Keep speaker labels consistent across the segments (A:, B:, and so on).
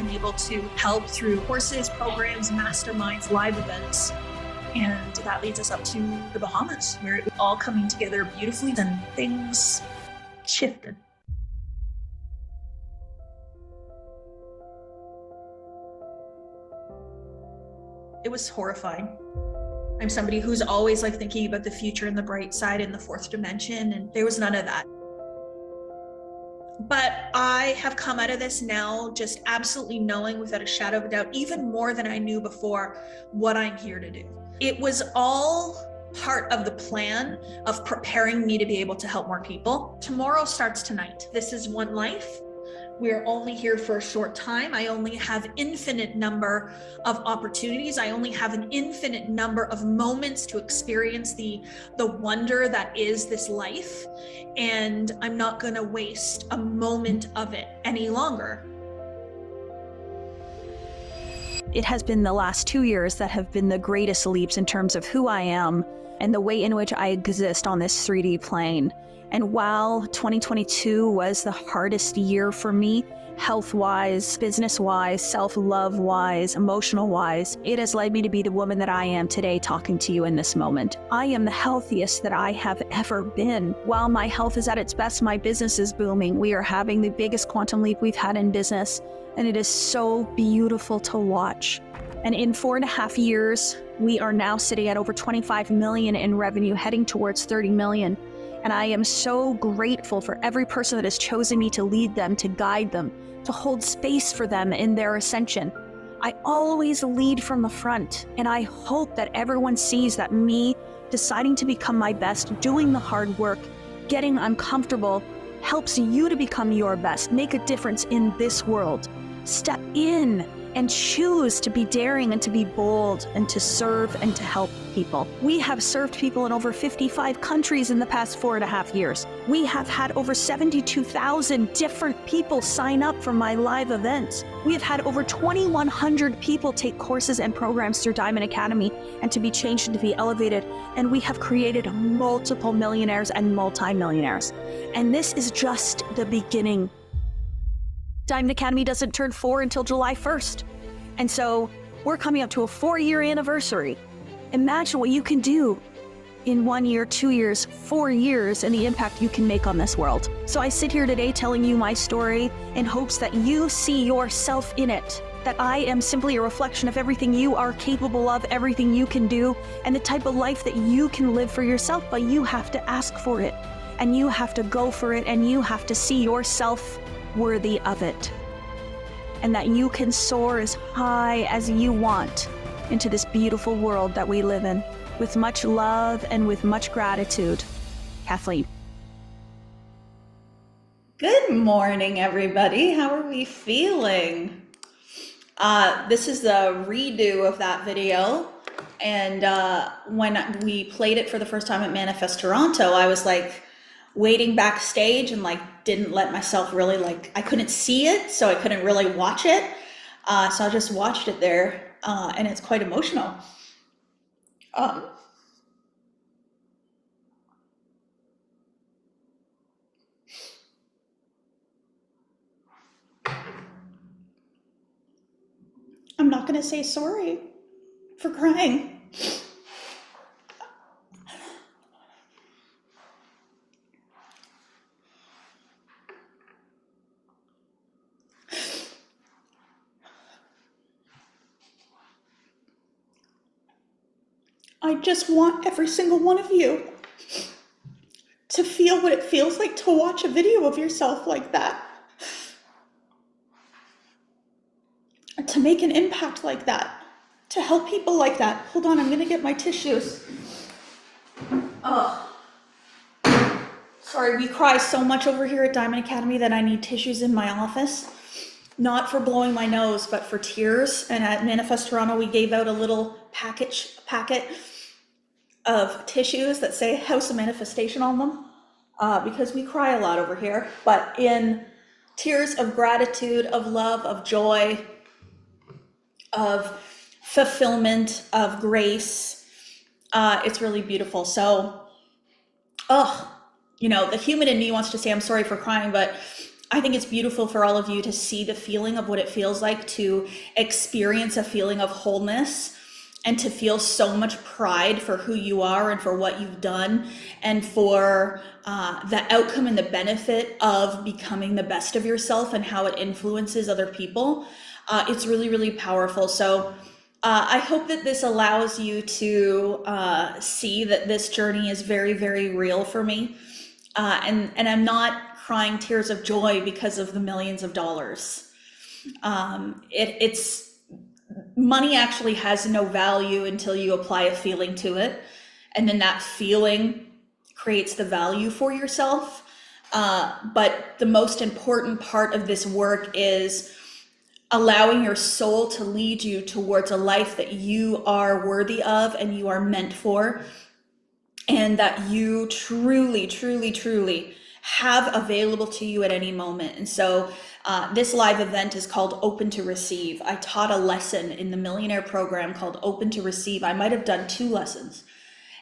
A: been able to help through courses, programs, masterminds, live events. And that leads us up to the Bahamas, where it was all coming together beautifully and things shifted. It was horrifying. I'm somebody who's always like thinking about the future and the bright side and the fourth dimension, and there was none of that. But I have come out of this now just absolutely knowing without a shadow of a doubt, even more than I knew before, what I'm here to do. It was all part of the plan of preparing me to be able to help more people. Tomorrow starts tonight. This is one life. We're only here for a short time. I only have infinite number of opportunities. I only have an infinite number of moments to experience the wonder that is this life. And I'm not gonna waste a moment of it any longer.
B: It has been the last 2 years that have been the greatest leaps in terms of who I am and the way in which I exist on this 3D plane. And while 2022 was the hardest year for me, health-wise, business-wise, self-love-wise, emotional-wise, it has led me to be the woman that I am today talking to you in this moment. I am the healthiest that I have ever been. While my health is at its best, my business is booming. We are having the biggest quantum leap we've had in business, and it is so beautiful to watch. And in 4.5 years, we are now sitting at over 25 million in revenue, heading towards 30 million. And I am so grateful for every person that has chosen me to lead them, to guide them, to hold space for them in their ascension. I always lead from the front, and I hope that everyone sees that me deciding to become my best, doing the hard work, getting uncomfortable, helps you to become your best, make a difference in this world. Step in and choose to be daring and to be bold and to serve and to help people. We have served people in over 55 countries in the past 4.5 years. We have had over 72,000 different people sign up for my live events. We have had over 2,100 people take courses and programs through Diamond Academy and to be changed and to be elevated. And we have created multiple millionaires and multi-millionaires. And this is just the beginning. Diamond Academy doesn't turn 4 until July 1st. And so we're coming up to a 4-year anniversary. Imagine what you can do in 1 year, 2 years, 4 years, and the impact you can make on this world. So I sit here today telling you my story in hopes that you see yourself in it, that I am simply a reflection of everything you are capable of, everything you can do, and the type of life that you can live for yourself, but you have to ask for it, and you have to go for it, and you have to see yourself worthy of it, and that you can soar as high as you want into this beautiful world that we live in. With much love and with much gratitude, Kathleen.
C: Good morning, everybody. How are we feeling? This is the redo of that video. And when we played it for the first time at Manifest Toronto, I was like waiting backstage and like didn't let myself really I couldn't see it, so I couldn't really watch it. So I just watched it there, and it's quite emotional. I'm not gonna say sorry for crying. I just want every single one of you to feel what it feels like to watch a video of yourself like that. To make an impact like that. To help people like that. Hold on, I'm gonna get my tissues. Oh. Sorry, we cry so much over here at Diamond Academy that I need tissues in my office. Not for blowing my nose, but for tears. And at Manifest Toronto, we gave out a little packet of tissues that say House of Manifestation on them, because we cry a lot over here, but in tears of gratitude, of love, of joy, of fulfillment, of grace. It's really beautiful. So, the human in me wants to say I'm sorry for crying, but I think it's beautiful for all of you to see the feeling of what it feels like to experience a feeling of wholeness and to feel so much pride for who you are and for what you've done and for the outcome and the benefit of becoming the best of yourself and how it influences other people. It's really, really powerful. So I hope that this allows you to see that this journey is very, very real for me. And I'm not crying tears of joy because of the millions of dollars. It's money actually has no value until you apply a feeling to it. And then that feeling creates the value for yourself. But the most important part of this work is allowing your soul to lead you towards a life that you are worthy of and you are meant for, and that you truly, truly, truly have available to you at any moment. And so this live event is called Open to Receive. I taught a lesson in the Millionaire Program called Open to Receive. I might have done 2 lessons.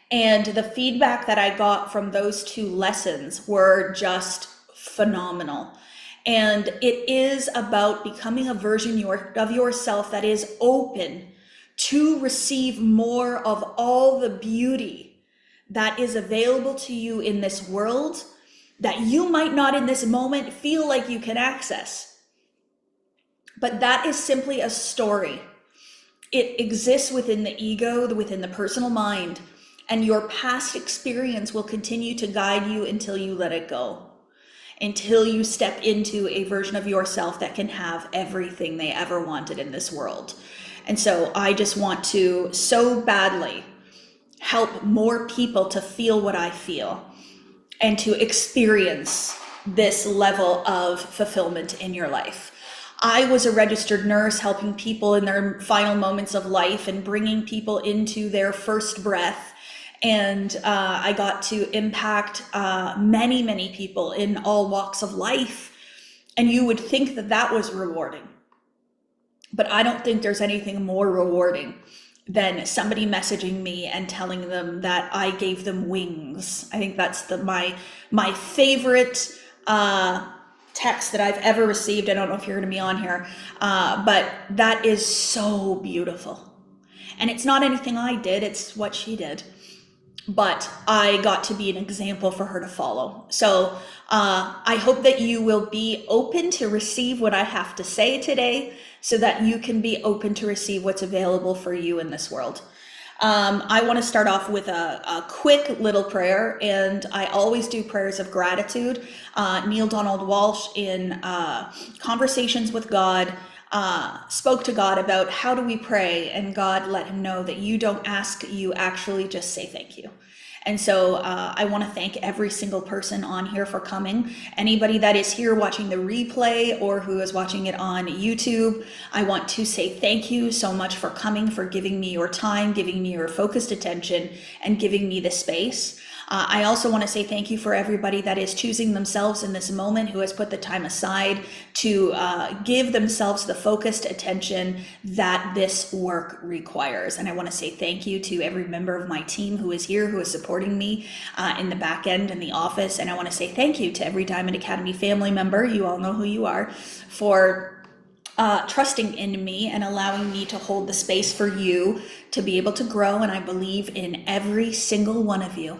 C: And the feedback that I got from those 2 lessons were just phenomenal. And it is about becoming a version of yourself that is open to receive more of all the beauty that is available to you in this world that you might not in this moment feel like you can access. But that is simply a story. It exists within the ego, within the personal mind, and your past experience will continue to guide you until you let it go, until you step into a version of yourself that can have everything they ever wanted in this world. And so I just want to so badly help more people to feel what I feel and to experience this level of fulfillment in your life. I was a registered nurse helping people in their final moments of life and bringing people into their first breath. And I got to impact many, many people in all walks of life. And you would think that that was rewarding. But I don't think there's anything more rewarding than somebody messaging me and telling them that I gave them wings. I think that's my favorite text that I've ever received. I don't know if you're gonna be on here, but that is so beautiful. And it's not anything I did, it's what she did. But I got to be an example for her to follow. So I hope that you will be open to receive what I have to say today so that you can be open to receive what's available for you in this world. I want to start off with a quick little prayer, and I always do prayers of gratitude. Neil Donald Walsh in Conversations with God spoke to God about how do we pray, and God let him know that you don't ask, you actually just say thank you. And so I want to thank every single person on here for coming. Anybody that is here watching the replay or who is watching it on YouTube, I want to say thank you so much for coming, for giving me your time, giving me your focused attention, and giving me the space. I also want to say thank you for everybody that is choosing themselves in this moment, who has put the time aside to give themselves the focused attention that this work requires. And I want to say thank you to every member of my team who is here, who is supporting me in the back end in the office. And I want to say thank you to every Diamond Academy family member, you all know who you are, for trusting in me and allowing me to hold the space for you to be able to grow. And I believe in every single one of you.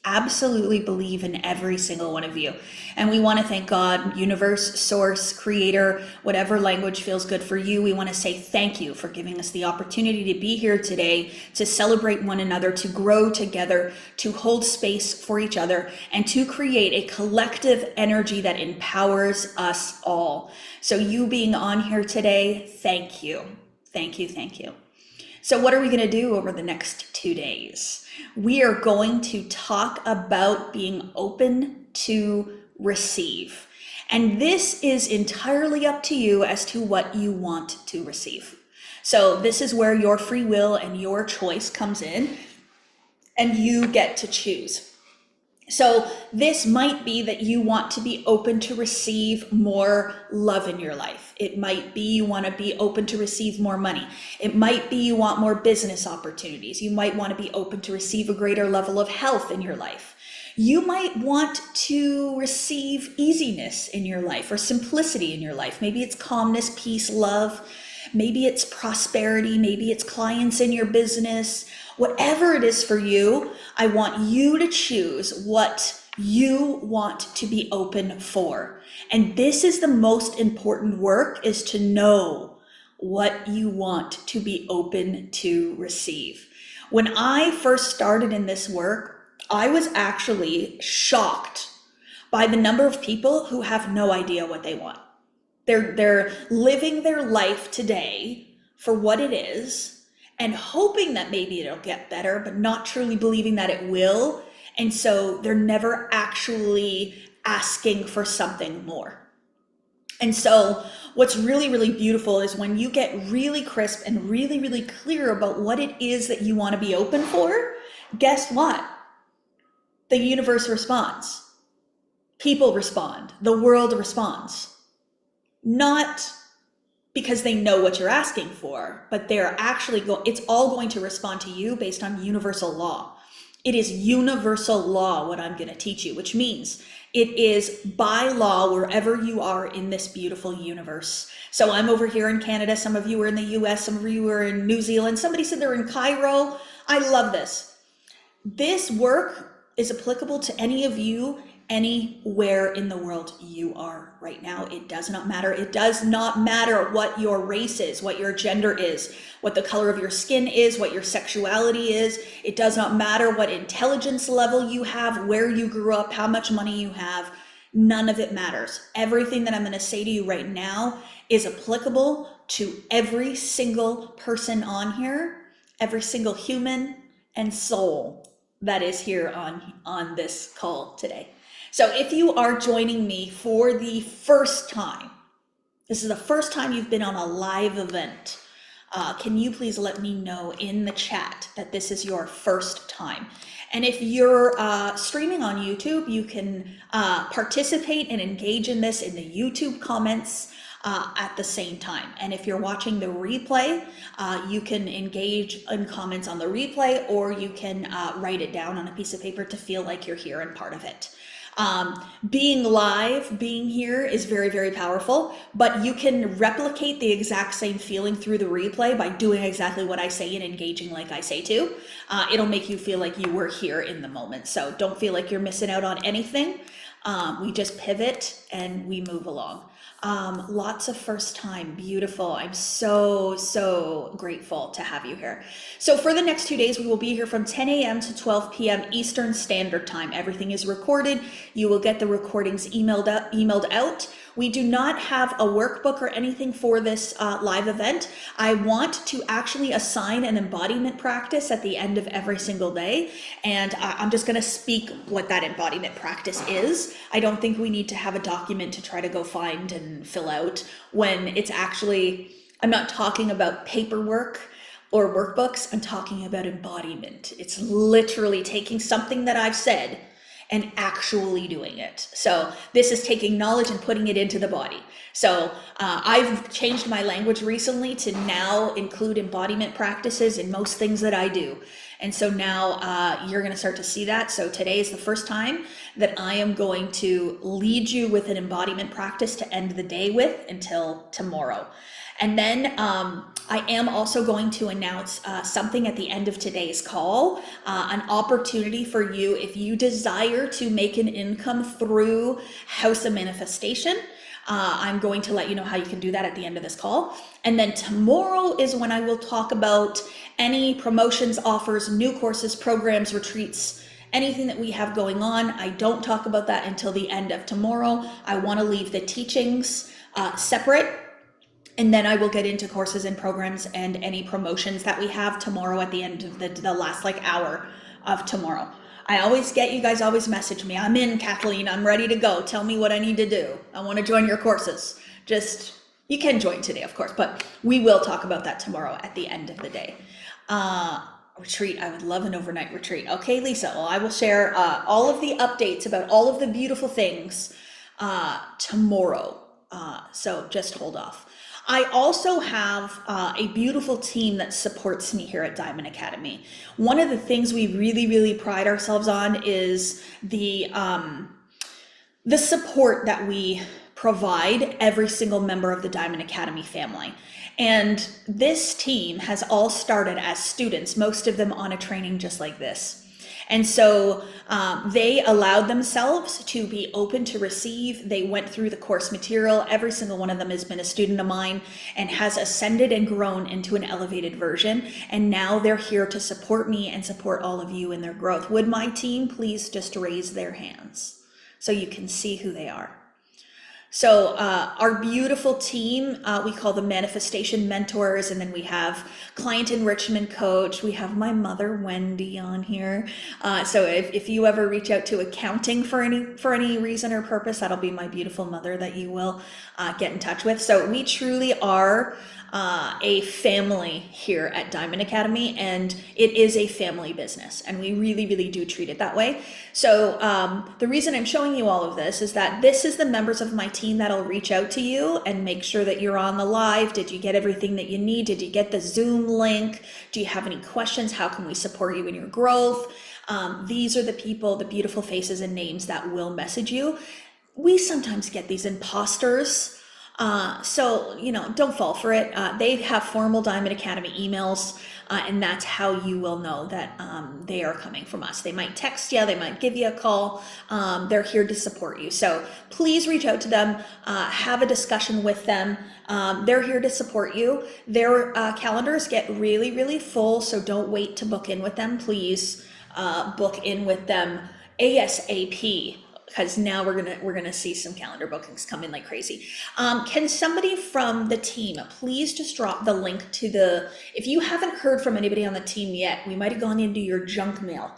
C: Absolutely believe in every single one of you. And we want to thank God, universe, source, creator, whatever language feels good for you. We want to say thank you for giving us the opportunity to be here today, to celebrate one another, to grow together, to hold space for each other, and to create a collective energy that empowers us all. So you being on here today, thank you. Thank you, thank you. So what are we going to do over the next 2 days? We are going to talk about being open to receive. And this is entirely up to you as to what you want to receive. So this is where your free will and your choice comes in, and you get to choose. So this might be that you want to be open to receive more love in your life. It might be you want to be open to receive more money. It might be you want more business opportunities. You might want to be open to receive a greater level of health in your life. You might want to receive easiness in your life or simplicity in your life. Maybe it's calmness, peace, love. Maybe it's prosperity. Maybe it's clients in your business. Whatever it is for you, I want you to choose what you want to be open for. And this is the most important work, is to know what you want to be open to receive. When I first started in this work, I was actually shocked by the number of people who have no idea what they want. They're living their life today for what it is and hoping that maybe it'll get better, but not truly believing that it will. And so they're never actually asking for something more. And so what's really, really beautiful is when you get really crisp and really, really clear about what it is that you want to be open for, guess what? The universe responds. People respond. The world responds. Not because they know what you're asking for, but they're actually it's all going to respond to you based on universal law. It is universal law what I'm going to teach you, which means it is by law wherever you are in this beautiful universe. So I'm over here in Canada. Some of you are in the US. Some of you are in New Zealand. Somebody said they're in Cairo. I love this. This work is applicable to any of you anywhere in the world you are right now. It does not matter. It does not matter what your race is, what your gender is, what the color of your skin is, what your sexuality is. It does not matter what intelligence level you have, where you grew up, how much money you have. None of it matters. Everything that I'm going to say to you right now is applicable to every single person on here, every single human and soul that is here on this call today. So if you are joining me for the first time, this is the first time you've been on a live event, can you please let me know in the chat that this is your first time? And if you're streaming on YouTube, you can participate and engage in this in the YouTube comments at the same time. And if you're watching the replay, you can engage in comments on the replay, or you can write it down on a piece of paper to feel like you're here and part of it. Being live, being here is very, very powerful, but you can replicate the exact same feeling through the replay by doing exactly what I say and engaging like I say to. It'll make you feel like you were here in the moment. So don't feel like you're missing out on anything. We just pivot and we move along. Lots of first time, beautiful. I'm so grateful to have you here. So for the next 2 days, we will be here from 10 a.m. to 12 p.m. Eastern Standard Time. Everything is recorded. You will get the recordings emailed out. We do not have a workbook or anything for this live event. I want to actually assign an embodiment practice at the end of every single day. And I'm just going to speak what that embodiment practice is. I don't think we need to have a document to try to go find and fill out when it's actually, I'm not talking about paperwork or workbooks. I'm talking about embodiment. It's literally taking something that I've said and actually doing it. So this is taking knowledge and putting it into the body. So I've changed my language recently to now include embodiment practices in most things that I do. And so now you're gonna start to see that. So today is the first time that I am going to lead you with an embodiment practice to end the day with until tomorrow. And then I am also going to announce something at the end of today's call, an opportunity for you if you desire to make an income through House of Manifestation. I'm going to let you know how you can do that at the end of this call. And then tomorrow is when I will talk about any promotions, offers, new courses, programs, retreats, anything that we have going on. I don't talk about that until the end of tomorrow. I want to leave the teachings separate. And then I will get into courses and programs and any promotions that we have tomorrow at the end of the last hour of tomorrow. I always get, you guys always message me. I'm in, Kathleen, I'm ready to go. Tell me what I need to do. I want to join your courses. You can join today, of course, but we will talk about that tomorrow at the end of the day. Retreat, I would love an overnight retreat. Okay, Lisa, well, I will share all of the updates about all of the beautiful things tomorrow. So just hold off. I also have a beautiful team that supports me here at Diamond Academy. One of the things we really, really pride ourselves on is the support that we provide every single member of the Diamond Academy family. And this team has all started as students, most of them on a training just like this. And so they allowed themselves to be open to receive. They went through the course material. Every single one of them has been a student of mine and has ascended and grown into an elevated version. And now they're here to support me and support all of you in their growth. Would my team please just raise their hands so you can see who they are? So our beautiful team, we call the Manifestation Mentors, and then we have Client Enrichment Coach. We have my mother, Wendy, on here. So if you ever reach out to accounting for any reason or purpose, that'll be my beautiful mother that you will get in touch with. So we truly are a family here at Diamond Academy, and it is a family business, and we really, really do treat it that way. So the reason I'm showing you all of this is that this is the members of my team that'll reach out to you and make sure that you're on the live. Did you get everything that you need? Did you get the Zoom link? Do you have any questions? How can we support you in your growth? These are the people, the beautiful faces and names that will message you. We sometimes get these imposters. So, don't fall for it. They have formal Diamond Academy emails, and that's how you will know that they are coming from us. They might text you, they might give you a call. They're here to support you. So please reach out to them, have a discussion with them. They're here to support you. Their calendars get really, really full, so don't wait to book in with them. Please book in with them ASAP. Because now we're gonna see some calendar bookings come in like crazy. Can somebody from the team please just drop the link to if you haven't heard from anybody on the team yet, we might have gone into your junk mail.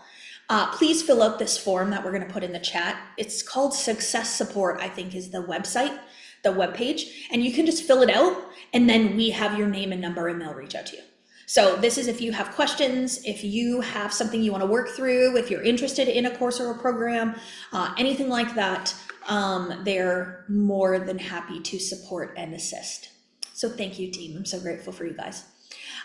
C: Please fill out this form that we're gonna put in the chat. It's called Success Support, I think is the website, the webpage, and you can just fill it out, and then we have your name and number and they'll reach out to you. So this is if you have questions, if you have something you want to work through, if you're interested in a course or a program, anything like that, they're more than happy to support and assist. So thank you, team. I'm so grateful for you guys.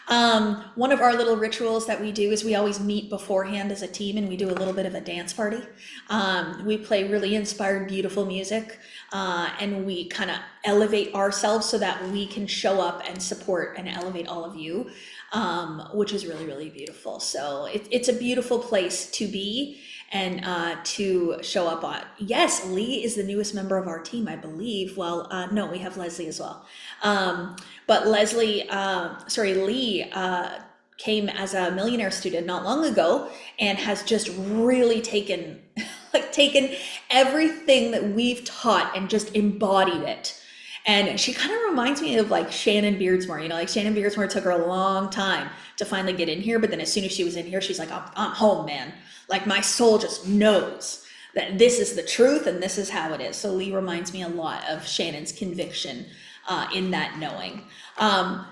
C: One of our little rituals that we do is we always meet beforehand as a team and we do a little bit of a dance party. We play really inspired, beautiful music, and we kind of elevate ourselves so that we can show up and support and elevate all of you, which is really, really beautiful. So it's a beautiful place to be and to show up on. Yes, Lee is the newest member of our team, I believe. Well, no, we have Leslie as well. But Lee came as a millionaire student not long ago and has just really taken everything that we've taught and just embodied it. And she kind of reminds me of like Shannon Beardsmore, like Shannon Beardsmore took her a long time to finally get in here. But then as soon as she was in here, she's like, I'm home, man. Like my soul just knows that this is the truth and this is how it is. So Lee reminds me a lot of Shannon's conviction in that knowing.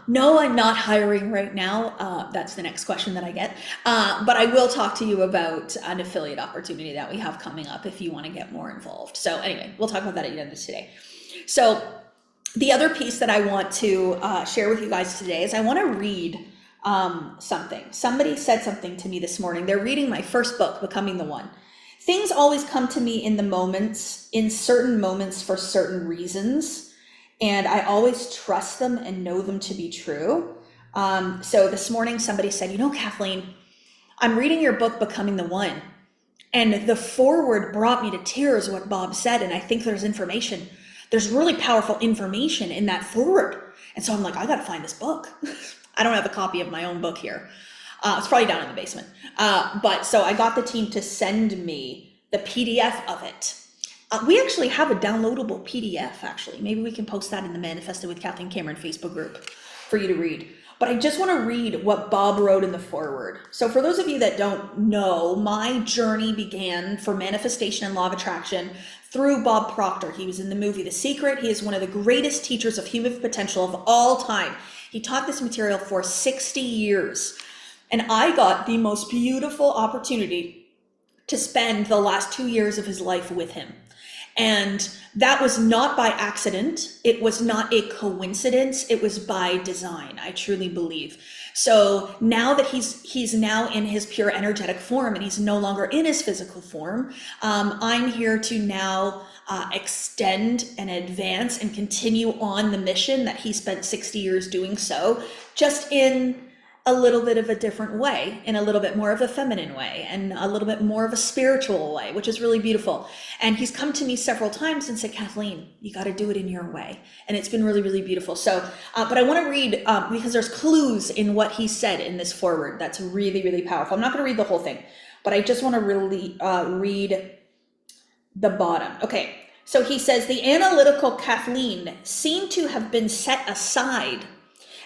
C: No, I'm not hiring right now. That's the next question that I get. But I will talk to you about an affiliate opportunity that we have coming up if you want to get more involved. So anyway, we'll talk about that at the end of today. So the other piece that I want to share with you guys today is I want to read something. Somebody said something to me this morning. They're reading my first book, Becoming the One. Things always come to me in certain moments for certain reasons. And I always trust them and know them to be true. So this morning somebody said, Kathleen, I'm reading your book, Becoming the One. And the foreword brought me to tears, what Bob said. And I think there's really powerful information in that foreword. And so I'm like, I got to find this book. I don't have a copy of my own book here. It's probably down in the basement. But so I got the team to send me the PDF of it. We actually have a downloadable PDF, actually. Maybe we can post that in the Manifested with Kathleen Cameron Facebook group for you to read. But I just want to read what Bob wrote in the foreword. So for those of you that don't know, my journey began for manifestation and law of attraction through Bob Proctor. He was in the movie The Secret. He is one of the greatest teachers of human potential of all time. He taught this material for 60 years. And I got the most beautiful opportunity to spend the last 2 years of his life with him. And that was not by accident. It was not a coincidence. It was by design, I truly believe. So now that he's now in his pure energetic form and he's no longer in his physical form, I'm here to now extend and advance and continue on the mission that he spent 60 years doing so, just in a little bit of a different way, in a little bit more of a feminine way, and a little bit more of a spiritual way, which is really beautiful. And he's come to me several times and said, Kathleen, you got to do it in your way. And it's been really, really beautiful. So, but I want to read, because there's clues in what he said in this foreword that's really, really powerful. I'm not going to read the whole thing, but I just want to really read the bottom. Okay, so he says, the analytical Kathleen seemed to have been set aside,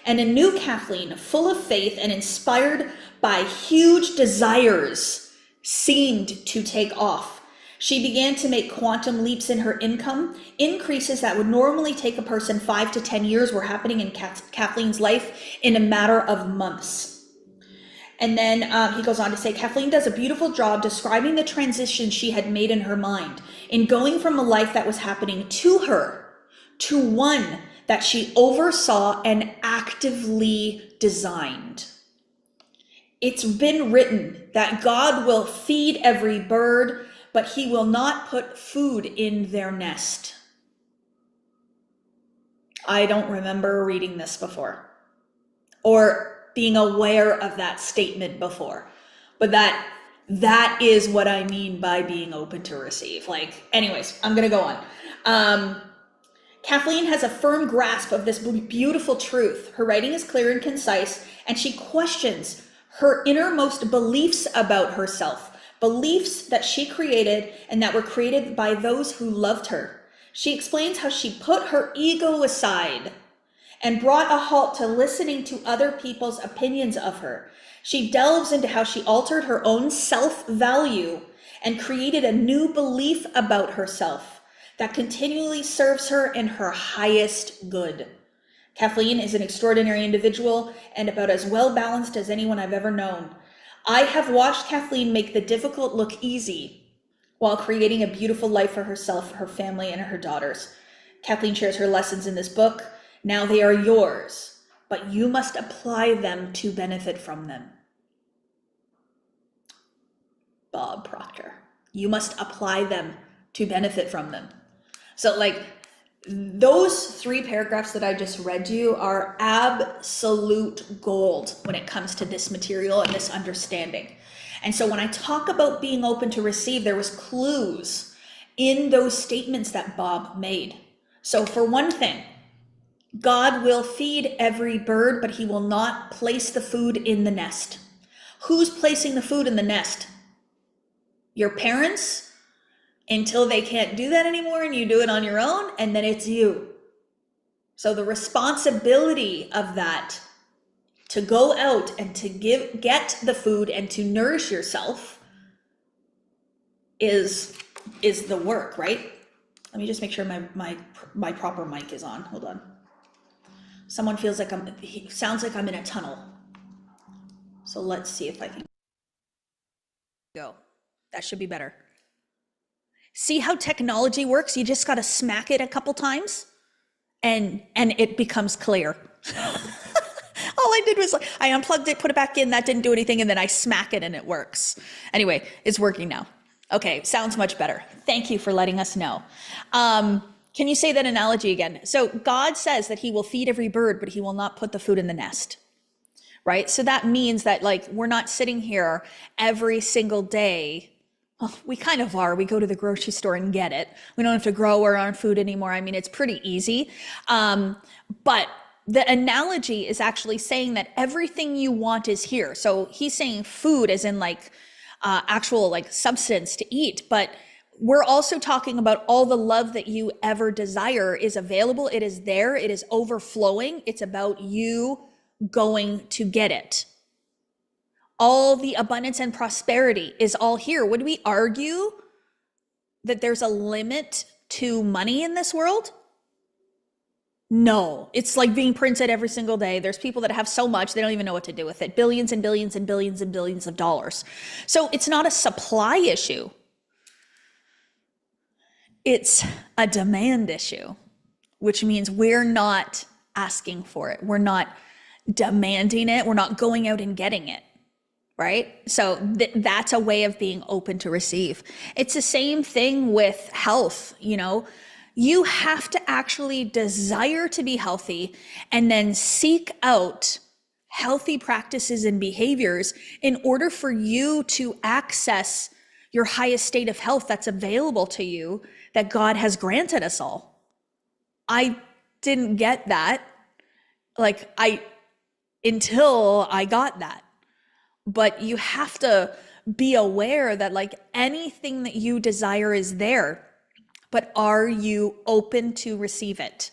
C: and a new Kathleen, full of faith and inspired by huge desires, seemed to take off. She began to make quantum leaps in her income. Increases that would normally take a person 5 to 10 years were happening in Kathleen's life in a matter of months. And then he goes on to say, Kathleen does a beautiful job describing the transition she had made in her mind, in going from a life that was happening to her to one that she oversaw and actively designed. It's been written that God will feed every bird, but he will not put food in their nest. I don't remember reading this before or being aware of that statement before, but that is what I mean by being open to receive. Like, anyways, I'm gonna go on. Kathleen has a firm grasp of this beautiful truth. Her writing is clear and concise, and she questions her innermost beliefs about herself, beliefs that she created and that were created by those who loved her. She explains how she put her ego aside and brought a halt to listening to other people's opinions of her. She delves into how she altered her own self-value and created a new belief about herself that continually serves her in her highest good. Kathleen is an extraordinary individual and about as well balanced as anyone I've ever known. I have watched Kathleen make the difficult look easy while creating a beautiful life for herself, her family, and her daughters. Kathleen shares her lessons in this book. Now they are yours, but you must apply them to benefit from them. Bob Proctor. You must apply them to benefit from them. So like those 3 paragraphs that I just read to you are absolute gold when it comes to this material and this understanding. And so when I talk about being open to receive, there was clues in those statements that Bob made. So for one thing, God will feed every bird, but he will not place the food in the nest. Who's placing the food in the nest? Your parents? Until they can't do that anymore and you do it on your own, and then it's you. So the responsibility of that to go out and to get the food and to nourish yourself is the work, right? Let me just make sure my proper mic is on. Hold on. Someone feels like sounds like I'm in a tunnel. So let's see if I can go. That should be better. See how technology works? You just got to smack it a couple times and it becomes clear. All I did was I unplugged it, put it back in, that didn't do anything, and then I smack it and it works. Anyway, it's working now. Okay, sounds much better. Thank you for letting us know. Can you say that analogy again? So God says that he will feed every bird, but he will not put the food in the nest, right? So that means that like we're not sitting here every single day. Well, we kind of are. We go to the grocery store and get it. We don't have to grow our own food anymore. I mean, it's pretty easy. But the analogy is actually saying that everything you want is here. So he's saying food as in like actual like substance to eat, but we're also talking about all the love that you ever desire is available. It is there. It is overflowing. It's about you going to get it. All the abundance and prosperity is all here. Would we argue that there's a limit to money in this world? No, it's like being printed every single day. There's people that have so much, they don't even know what to do with it. Billions and billions and billions and billions of dollars. So it's not a supply issue.
B: it's a demand issue, which means we're not asking for it. We're not demanding it. We're not going out and getting it, right? So that's a way of being open to receive. It's the same thing with health. You have to actually desire to be healthy and then seek out healthy practices and behaviors in order for you to access your highest state of health that's available to you, that God has granted us all. I didn't get that until I got that. But you have to be aware that anything that you desire is there, but are you open to receive it?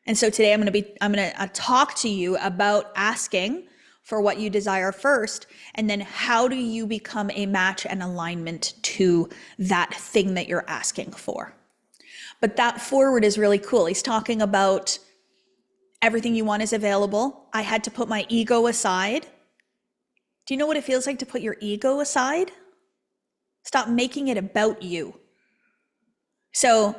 B: And so today I'm going to talk to you about asking for what you desire first, and then how do you become a match and alignment to that thing that you're asking for. But that forward is really cool. He's talking about everything you want is available. I had to put my ego aside. Do you know what it feels like to put your ego aside? Stop making it about you. So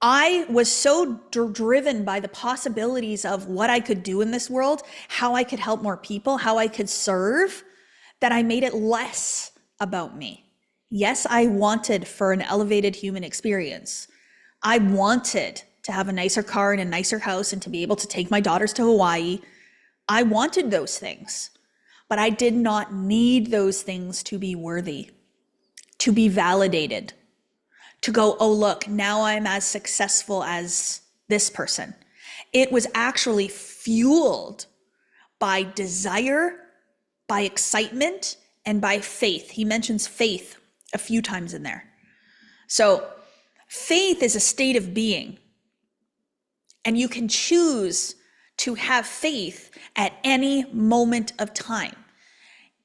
B: I was so driven by the possibilities of what I could do in this world, how I could help more people, how I could serve, that I made it less about me. Yes, I wanted for an elevated human experience. I wanted to have a nicer car and a nicer house and to be able to take my daughters to Hawaii. I wanted those things, but I did not need those things to be worthy, to be validated, to go, oh, look, now I'm as successful as this person. It was actually fueled by desire, by excitement, and by faith. He mentions faith a few times in there. So faith is a state of being, and you can choose to have faith at any moment of time,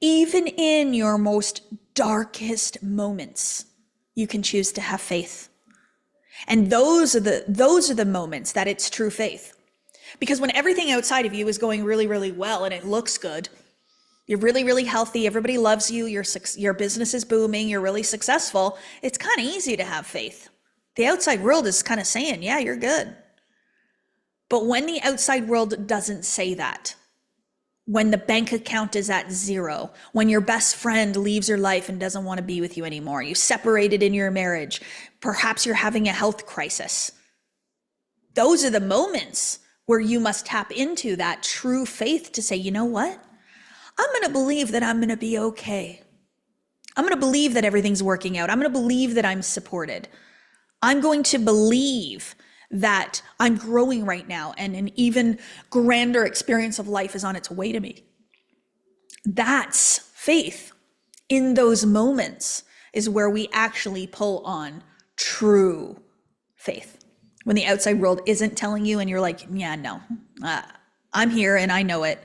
B: even in your most darkest moments. You can choose to have faith. And those are the moments that it's true faith. Because when everything outside of you is going really, really well and it looks good, you're really, really healthy, everybody loves you, your business is booming, you're really successful, it's kind of easy to have faith. The outside world is kind of saying, yeah, you're good. But when the outside world doesn't say that, when the bank account is at zero, when your best friend leaves your life and doesn't want to be with you anymore, you separated in your marriage, perhaps you're having a health crisis. Those are the moments where you must tap into that true faith to say, you know what? I'm going to believe that I'm going to be okay. I'm going to believe that everything's working out. I'm going to believe that I'm supported. I'm going to believe that I'm growing right now and an even grander experience of life is on its way to me. That's faith. In those moments is where we actually pull on true faith. When the outside world isn't telling you and you're like, yeah, no, I'm here and I know it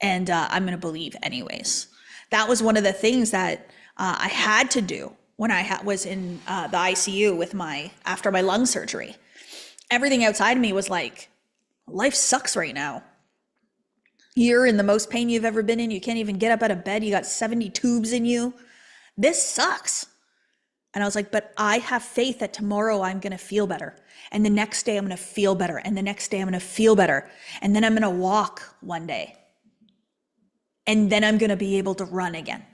B: and I'm going to believe anyways. That was one of the things that I had to do when I was in the ICU after my lung surgery. Everything outside of me was like, life sucks right now. You're in the most pain you've ever been in. You can't even get up out of bed. You got 70 tubes in you. This sucks. And I was like, but I have faith that tomorrow I'm going to feel better. And the next day I'm going to feel better. And the next day I'm going to feel better. And then I'm going to walk one day. And then I'm going to be able to run again.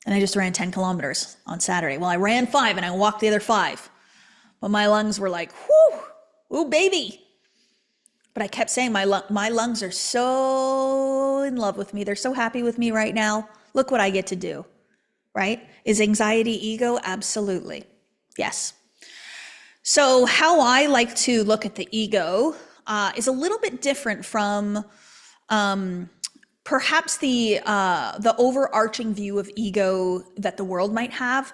B: And I just ran 10 kilometers on Saturday. Well, I ran 5 and I walked the other 5. But my lungs were like, whoo, ooh, baby. But I kept saying my lungs are so in love with me. They're so happy with me right now. Look what I get to do, right? Is anxiety ego? Absolutely. Yes. So how I like to look at the ego is a little bit different from perhaps the overarching view of ego that the world might have.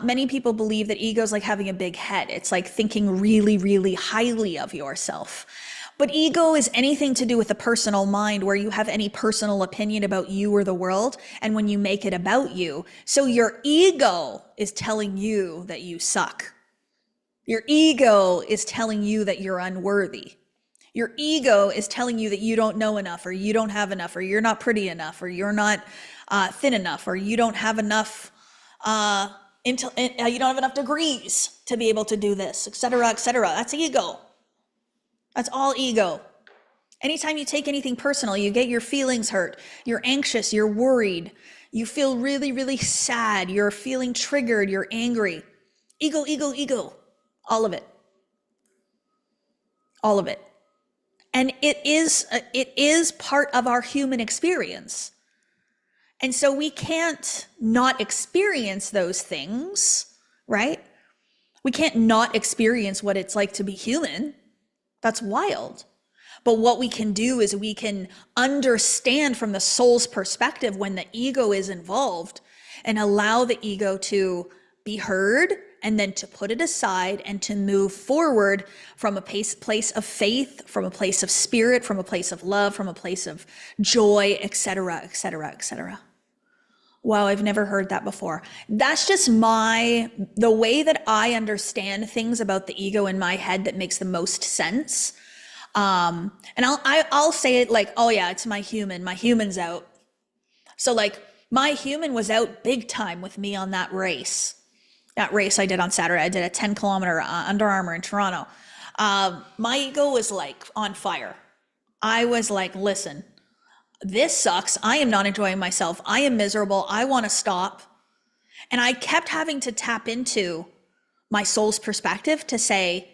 B: Many people believe that ego is like having a big head. It's like thinking really, really highly of yourself. But ego is anything to do with the personal mind where you have any personal opinion about you or the world, and when you make it about you. So your ego is telling you that you suck. Your ego is telling you that you're unworthy. Your ego is telling you that you don't know enough, or you don't have enough, or you're not pretty enough, or you're not thin enough, or you don't have enough
A: you don't have enough degrees to be able to do this, etc., etc. That's ego. That's all ego. Anytime you take anything personal, you get your feelings hurt, you're anxious, you're worried, you feel really, really sad, you're feeling triggered, you're angry. Ego, ego, ego. All of it. All of it. And it is part of our human experience. And so we can't not experience those things, right? We can't not experience what it's like to be human. That's wild. But what we can do is we can understand from the soul's perspective when the ego is involved and allow the ego to be heard and then to put it aside and to move forward from a place of faith, from a place of spirit, from a place of love, from a place of joy, etc., etc., etc. Wow, I've never heard that before. That's just the way that I understand things about the ego in my head that makes the most sense. And I'll say it like, oh yeah, it's my human's out. So like my human was out big time with me on that race I did on Saturday. I did a 10-kilometer Under Armour in Toronto. My ego was like on fire. I was like, listen, this sucks. I am not enjoying myself. I am miserable. I want to stop. And I kept having to tap into my soul's perspective to say,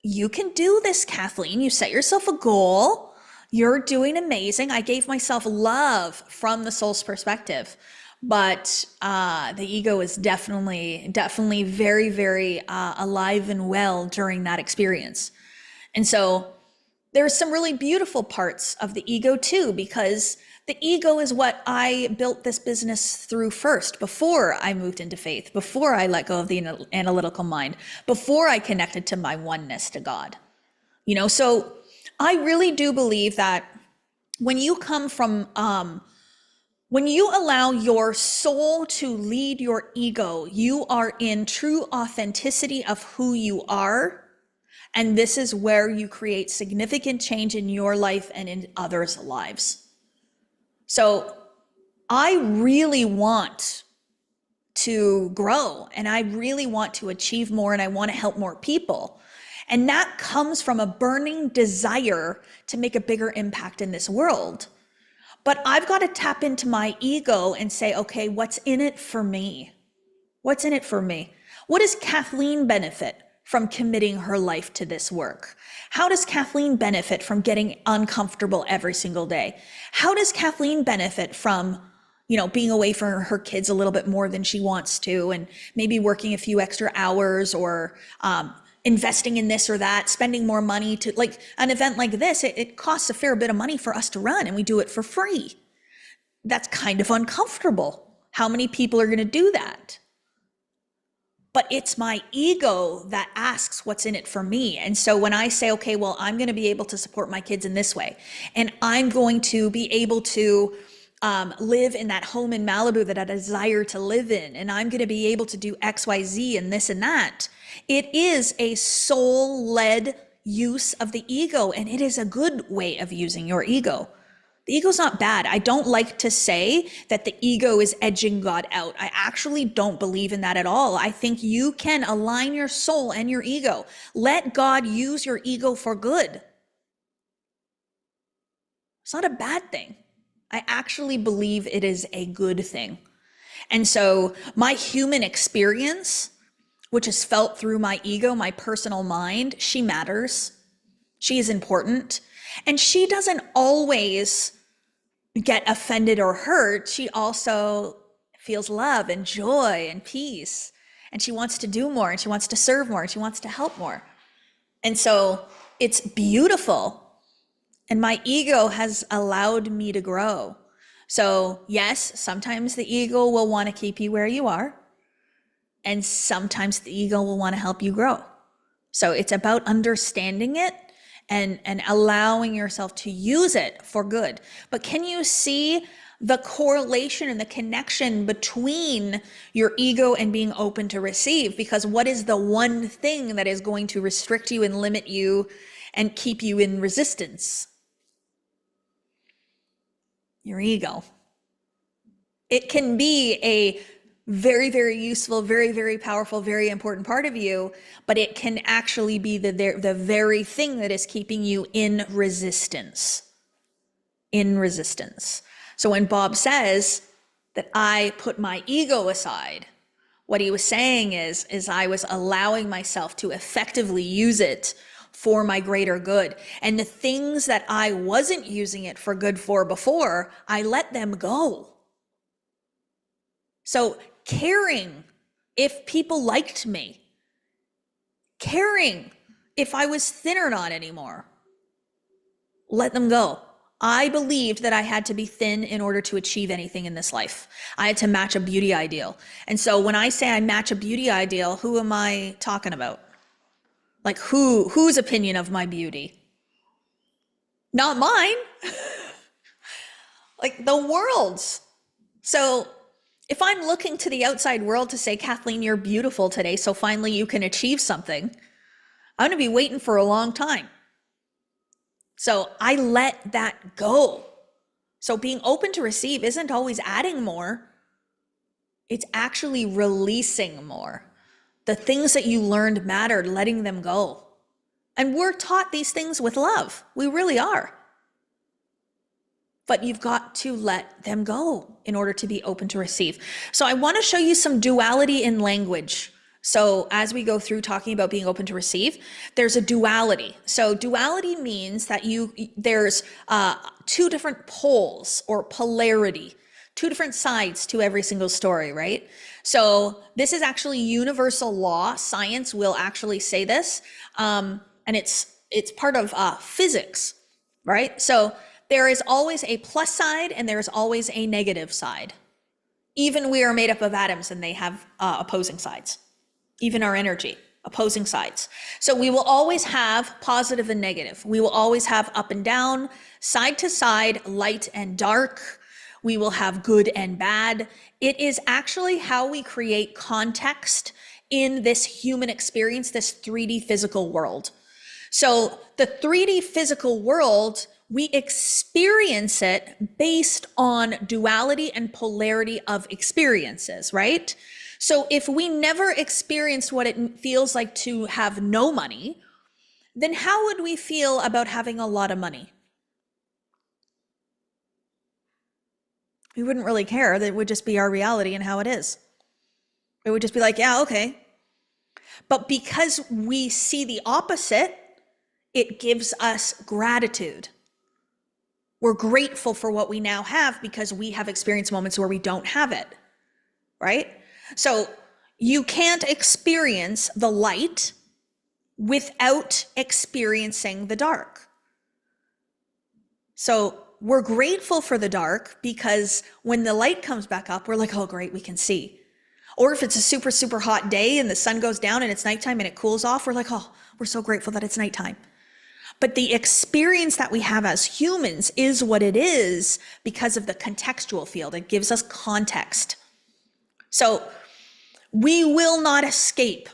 A: you can do this, Kathleen. You set yourself a goal. You're doing amazing. I gave myself love from the soul's perspective. But the ego is definitely very, very alive and well during that experience. And so there's some really beautiful parts of the ego too, because the ego is what I built this business through first, before I moved into faith, before I let go of the analytical mind, before I connected to my oneness to God. So I really do believe that when you come from, when you allow your soul to lead your ego, you are in true authenticity of who you are. And this is where you create significant change in your life and in others' lives. So I really want to grow and I really want to achieve more and I want to help more people. And that comes from a burning desire to make a bigger impact in this world. But I've got to tap into my ego and say, okay, what's in it for me? What's in it for me? What does Kathleen benefit from committing her life to this work? How does Kathleen benefit from getting uncomfortable every single day? How does Kathleen benefit from, being away from her kids a little bit more than she wants to, and maybe working a few extra hours, or investing in this or that, spending more money to, like an event like this, it costs a fair bit of money for us to run and we do it for free. That's kind of uncomfortable. How many people are going to do that? But it's my ego that asks what's in it for me. And so when I say, okay, well, I'm going to be able to support my kids in this way, and I'm going to be able to live in that home in Malibu that I desire to live in, and I'm going to be able to do X, Y, Z and this and that. It is a soul-led use of the ego, and it is a good way of using your ego. The ego's not bad. I don't like to say that the ego is edging God out. I actually don't believe in that at all. I think you can align your soul and your ego. Let God use your ego for good. It's not a bad thing. I actually believe it is a good thing. And so my human experience, which is felt through my ego, my personal mind, she matters. She is important. And she doesn't always get offended or hurt. She also feels love and joy and peace. And she wants to do more, and she wants to serve more, and she wants to help more. And so it's beautiful. And my ego has allowed me to grow. So yes, sometimes the ego will want to keep you where you are. And sometimes the ego will want to help you grow. So it's about understanding it and allowing yourself to use it for good. But can you see the correlation and the connection between your ego and being open to receive? Because what is the one thing that is going to restrict you and limit you and keep you in resistance? Your ego. It can be a
B: very, very useful, very, very powerful, very important part of you, but it can actually be the very thing that is keeping you in resistance. In resistance. So when Bob says that I put my ego aside, what he was saying is I was allowing myself to effectively use it for my greater good. And the things that I wasn't using it for good for before, I let them go. So caring if people liked me, caring if I was thin or not anymore, let them go. I believed that I had to be thin in order to achieve anything in this life. I had to match a beauty ideal. And so when I say I match a beauty ideal, who am I talking about? Like whose opinion of my beauty? Not mine. Like the world's. So if I'm looking to the outside world to say, Kathleen, you're beautiful today, so finally you can achieve something, I'm going to be waiting for a long time. So I let that go. So being open to receive isn't always adding more. It's actually releasing more. The things that you learned mattered, letting them go. And we're taught these things with love. We really are. But you've got to let them go in order to be open to receive. So I want to show you some duality in language. So as we go through talking about being open to receive, there's a duality. So duality means that there's two different poles or polarity, two different sides to every single story, right? So this is actually universal law. Science will actually say this, and it's part of physics, right? So there is always a plus side and there's always a negative side. Even we are made up of atoms and they have opposing sides. Even our energy, opposing sides. So we will always have positive and negative. We will always have up and down, side to side, light and dark. We will have good and bad. It is actually how we create context in this human experience, this 3D physical world. So the 3D physical world, we experience it based on duality and polarity of experiences, right? So if we never experienced what it feels like to have no money, then how would we feel about having a lot of money? We wouldn't really care. That would just be our reality and how it is. It would just be like, yeah, okay. But because we see the opposite, it gives us gratitude. We're grateful for what we now have because we have experienced moments where we don't have it, right? So you can't experience the light without experiencing the dark. So we're grateful for the dark because when the light comes back up, we're like, oh, great, we can see. Or if it's a super, super hot day and the sun goes down and it's nighttime and it cools off, we're like, oh, we're so grateful that it's nighttime. But the experience that we have as humans is what it is because of the contextual field. It gives us context. So we will not escape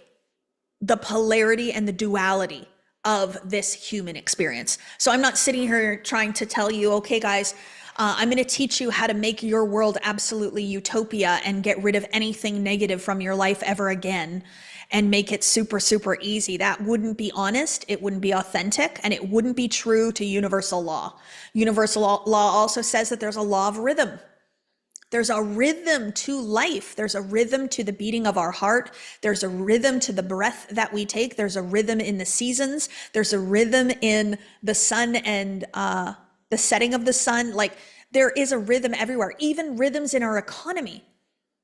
B: the polarity and the duality of this human experience. So I'm not sitting here trying to tell you, okay, guys, I'm going to teach you how to make your world absolutely utopia and get rid of anything negative from your life ever again and make it super, super easy. That wouldn't be honest. It wouldn't be authentic, and it wouldn't be true to universal law. Universal law also says that there's a law of rhythm. There's a rhythm to life. There's a rhythm to the beating of our heart. There's a rhythm to the breath that we take. There's a rhythm in the seasons. There's a rhythm in the sun and the setting of the sun. Like there is a rhythm everywhere, even rhythms in our economy,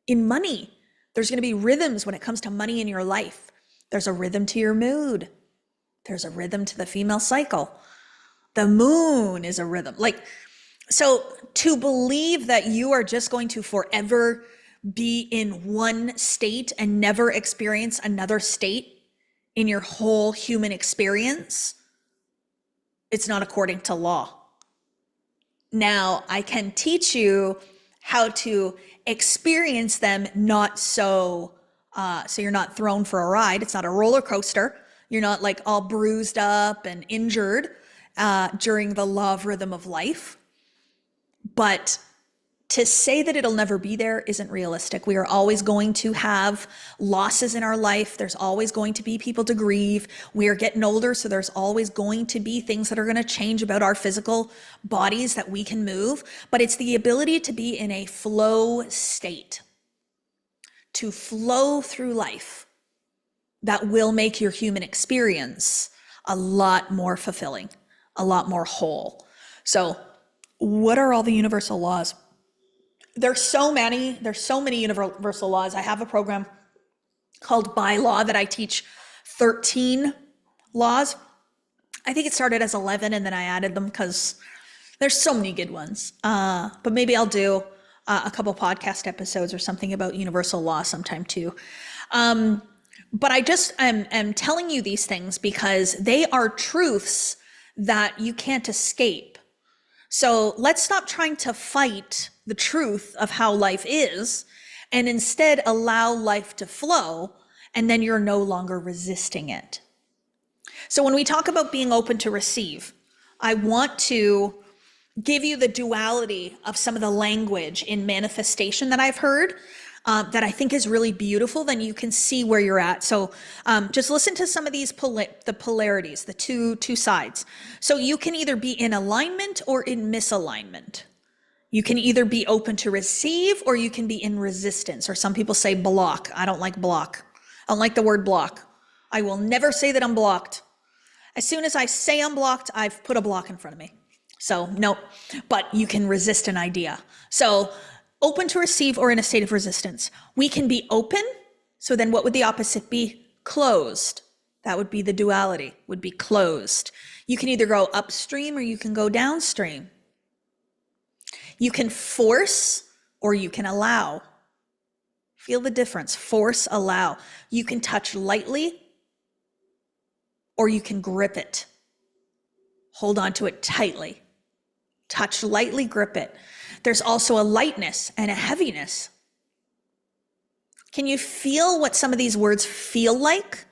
B: in money. There's going to be rhythms when it comes to money in your life. There's a rhythm to your mood. There's a rhythm to the female cycle. The moon is a rhythm. So to believe that you are just going to forever be in one state and never experience another state in your whole human experience, it's not according to law. Now, I can teach you how to experience them not so you're not thrown for a ride. It's not a roller coaster. You're not like all bruised up and injured during the love rhythm of life. But
A: To say that it'll never be there isn't realistic. We are always going to have losses in our life. There's always going to be people to grieve. We are getting older, so there's always going to be things that are going to change about our physical bodies that we can move. But it's the ability to be in a flow state, to flow through life, that will make your human experience a lot more fulfilling, a lot more whole. So what are all the universal laws? There's so many universal laws. I have a program called By Law that I teach 13 laws. I think it started as 11 and then I added them because there's so many good ones. But maybe I'll do a couple podcast episodes or something about universal law sometime too. But I just am telling you these things because they are truths that you can't escape. So let's stop trying to fight the truth of how life is and instead allow life to flow, and then you're no longer resisting it. So when we talk about being open to receive, I want to give you the duality of some of the language in manifestation that I've heard that I think is really beautiful. Then you can see where you're at. So just listen to some of these the polarities, the two sides. So you can either be in alignment or in misalignment. You can either be open to receive or you can be in resistance, or some people say block. I don't like block. I don't like the word block. I will never say that I'm blocked. As soon as I say I'm blocked, I've put a block in front of me. So no, but you can resist an idea. So open to receive or in a state of resistance. We can be open. So then what would the opposite be? Closed. That would be the duality, would be closed. You can either go upstream or you can go downstream. You can force or you can allow. Feel the difference. Force, allow. You can touch lightly or you can grip it. Hold on to it tightly. Touch lightly, grip it. There's also a lightness and a heaviness. Can you feel what some of these words feel like?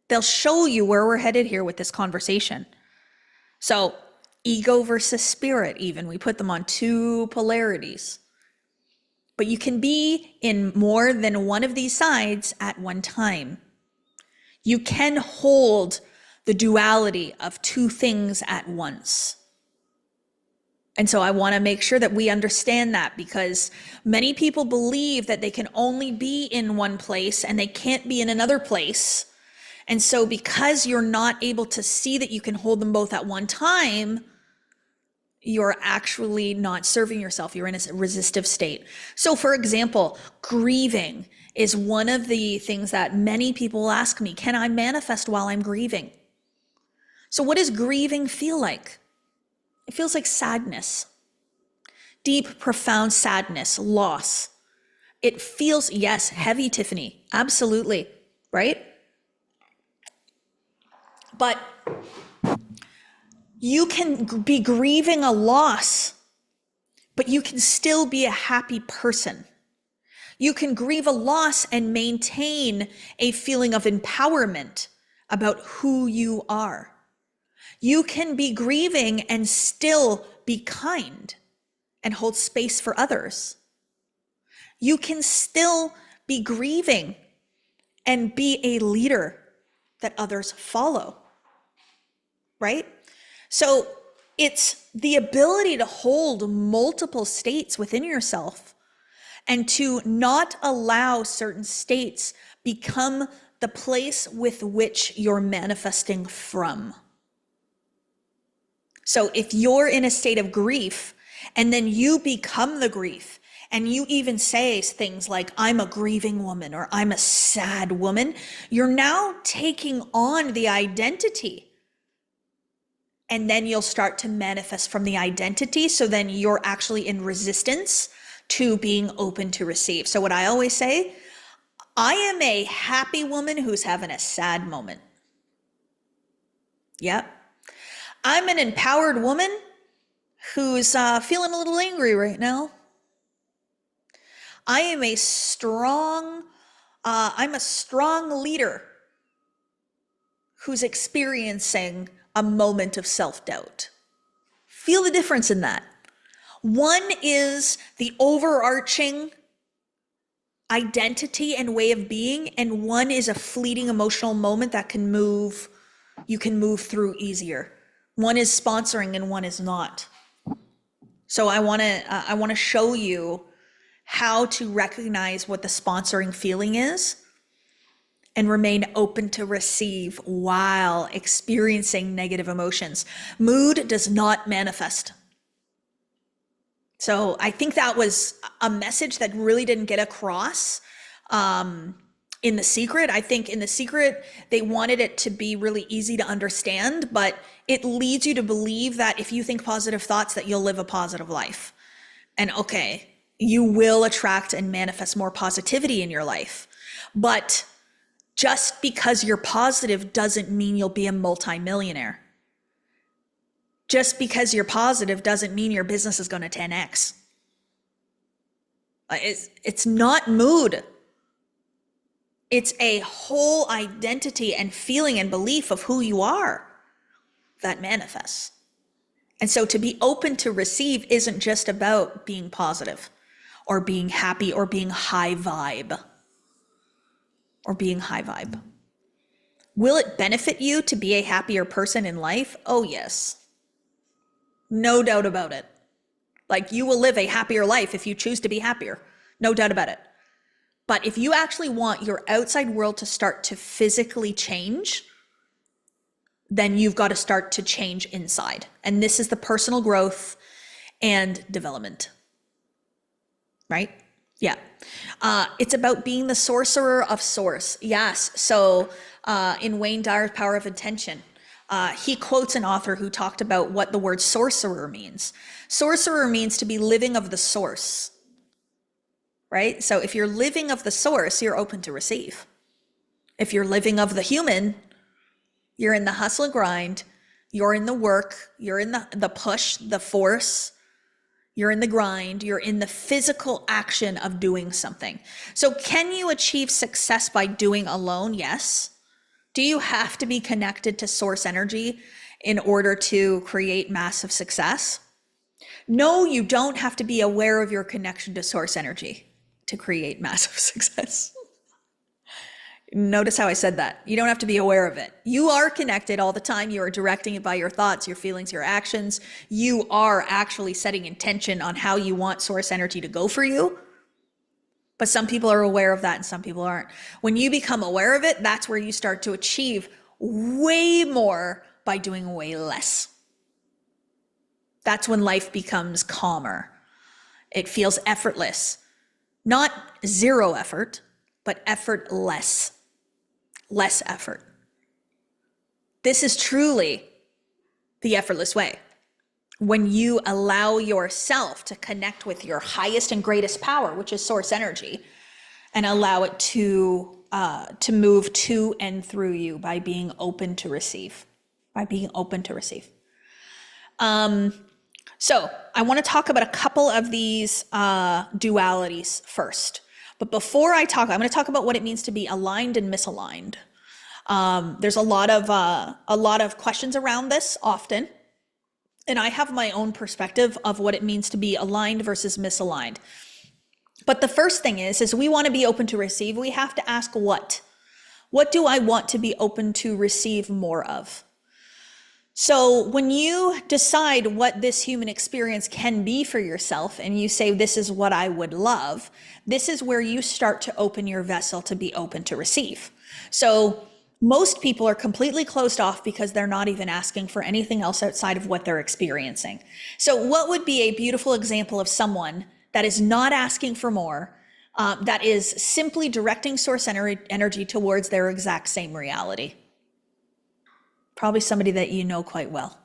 A: They'll show you where we're headed here with this conversation. So ego versus spirit, even, we put them on two polarities. But you can be in more than one of these sides at one time. You can hold the duality of two things at once. And so I want to make sure that we understand that, because many people believe that they can only be in one place and they can't be in another place. And so because you're not able to see that you can hold them both at one time, you're actually not serving yourself. You're in a resistive state. So for example, grieving is one of the things that many people ask me, can I manifest while I'm grieving? So what does grieving feel like? It feels like sadness, deep, profound sadness, loss. It feels, yes, heavy, Tiffany, absolutely, right? But you can be grieving a loss, but you can still be a happy person. You can grieve a loss and maintain a feeling of empowerment about who you are. You can be grieving and still be kind and hold space for others. You can still be grieving and be a leader that others follow, right? So it's the ability to hold multiple states within yourself and to not allow certain states become the place with which you're manifesting from. So if you're in a state of grief and then you become the grief and you even say things like, I'm a grieving woman or I'm a sad woman, you're now taking on the identity. And then you'll start to manifest from the identity. So then you're actually in resistance to being open to receive. So what I always say, I am a happy woman who's having a sad moment. Yep. I'm an empowered woman who's feeling a little angry right now. I am a strong leader who's experiencing a moment of self-doubt. Feel the difference in that. One is the overarching identity and way of being, and one is a fleeting emotional moment that you can move through easier. One is sponsoring and one is not. So I want to show you how to recognize what the sponsoring feeling is and remain open to receive while experiencing negative emotions. Mood does not manifest. So I think that was a message that really didn't get across in The Secret. I think in The Secret, they wanted it to be really easy to understand, but it leads you to believe that if you think positive thoughts, that you'll live a positive life. And okay, you will attract and manifest more positivity in your life. But just because you're positive doesn't mean you'll be a multimillionaire. Just because you're positive doesn't mean your business is going to 10x. It's not mood. It's a whole identity and feeling and belief of who you are that manifests. And so to be open to receive isn't just about being positive or being happy or being high vibe. Will it benefit you to be a happier person in life? Oh, yes. No doubt about it. Like, you will live a happier life if you choose to be happier. No doubt about it. But if you actually want your outside world to start to physically change, then you've got to start to change inside. And this is the personal growth and development, right? Yeah. It's about being the sorcerer of source. Yes. So in Wayne Dyer's Power of Intention, he quotes an author who talked about what the word sorcerer means. Sorcerer means to be living of the source, right? So if you're living of the source, you're open to receive. If you're living of the human, you're in the hustle and grind, you're in the work, you're in the push, the force, you're in the grind, you're in the physical action of doing something. So can you achieve success by doing alone? Yes. Do you have to be connected to source energy in order to create massive success? No, you don't have to be aware of your connection to source energy to create massive success. Notice how I said that. You don't have to be aware of it. You are connected all the time. You are directing it by your thoughts, your feelings, your actions. You are actually setting intention on how you want source energy to go for you. But some people are aware of that and some people aren't. When you become aware of it, that's where you start to achieve way more by doing way less. That's when life becomes calmer. It feels effortless. Not zero effort, but effortless. Less effort. This is truly the effortless way. When you allow yourself to connect with your highest and greatest power, which is source energy, and allow it to move to and through you by being open to receive. So I want to talk about a couple of these dualities first. But before I'm going to talk about what it means to be aligned and misaligned. There's a lot of questions around this often, and I have my own perspective of what it means to be aligned versus misaligned. But the first thing is we want to be open to receive. We have to ask what? What do I want to be open to receive more of? So when you decide what this human experience can be for yourself and you say, this is what I would love, this is where you start to open your vessel to be open to receive. So most people are completely closed off because they're not even asking for anything else outside of what they're experiencing. So what would be a beautiful example of someone that is not asking for more, that is simply directing source energy towards their exact same reality? Probably somebody that you know quite well.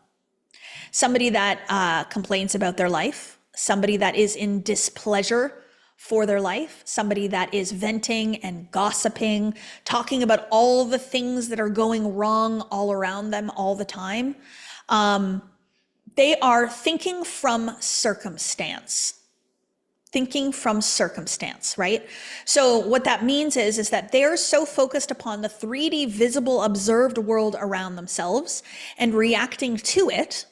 A: Somebody that complains about their life, somebody that is in displeasure for their life, somebody that is venting and gossiping, talking about all the things that are going wrong all around them all the time. They are thinking from circumstance. Right? So what that means is that they're so focused upon the 3D visible observed world around themselves and reacting to it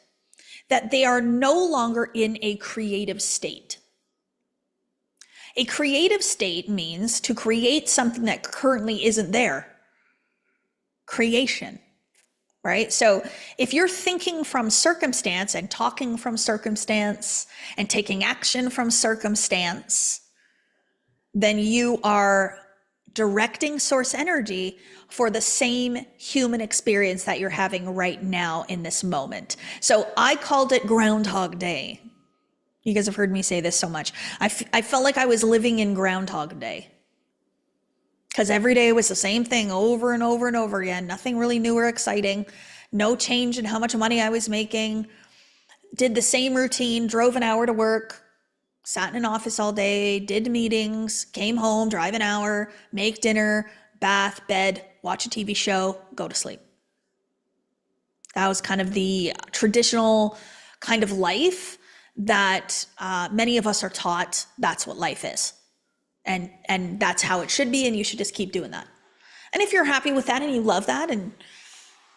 A: that they are no longer in a creative state. A creative state means to create something that currently isn't there. Creation, right? So if you're thinking from circumstance and talking from circumstance and taking action from circumstance, then you are directing source energy for the same human experience that you're having right now in this moment. So I called it Groundhog Day. You guys have heard me say this so much. I felt like I was living in Groundhog Day, because every day was the same thing over and over and over again. Nothing really new or exciting. No change in how much money I was making. Did the same routine, drove an hour to work, sat in an office all day, did meetings, came home, drive an hour, make dinner, bath, bed, watch a TV show, go to sleep. That was kind of the traditional kind of life that many of us are taught that's what life is. And that's how it should be, and you should just keep doing that. And if you're happy with that and you love that and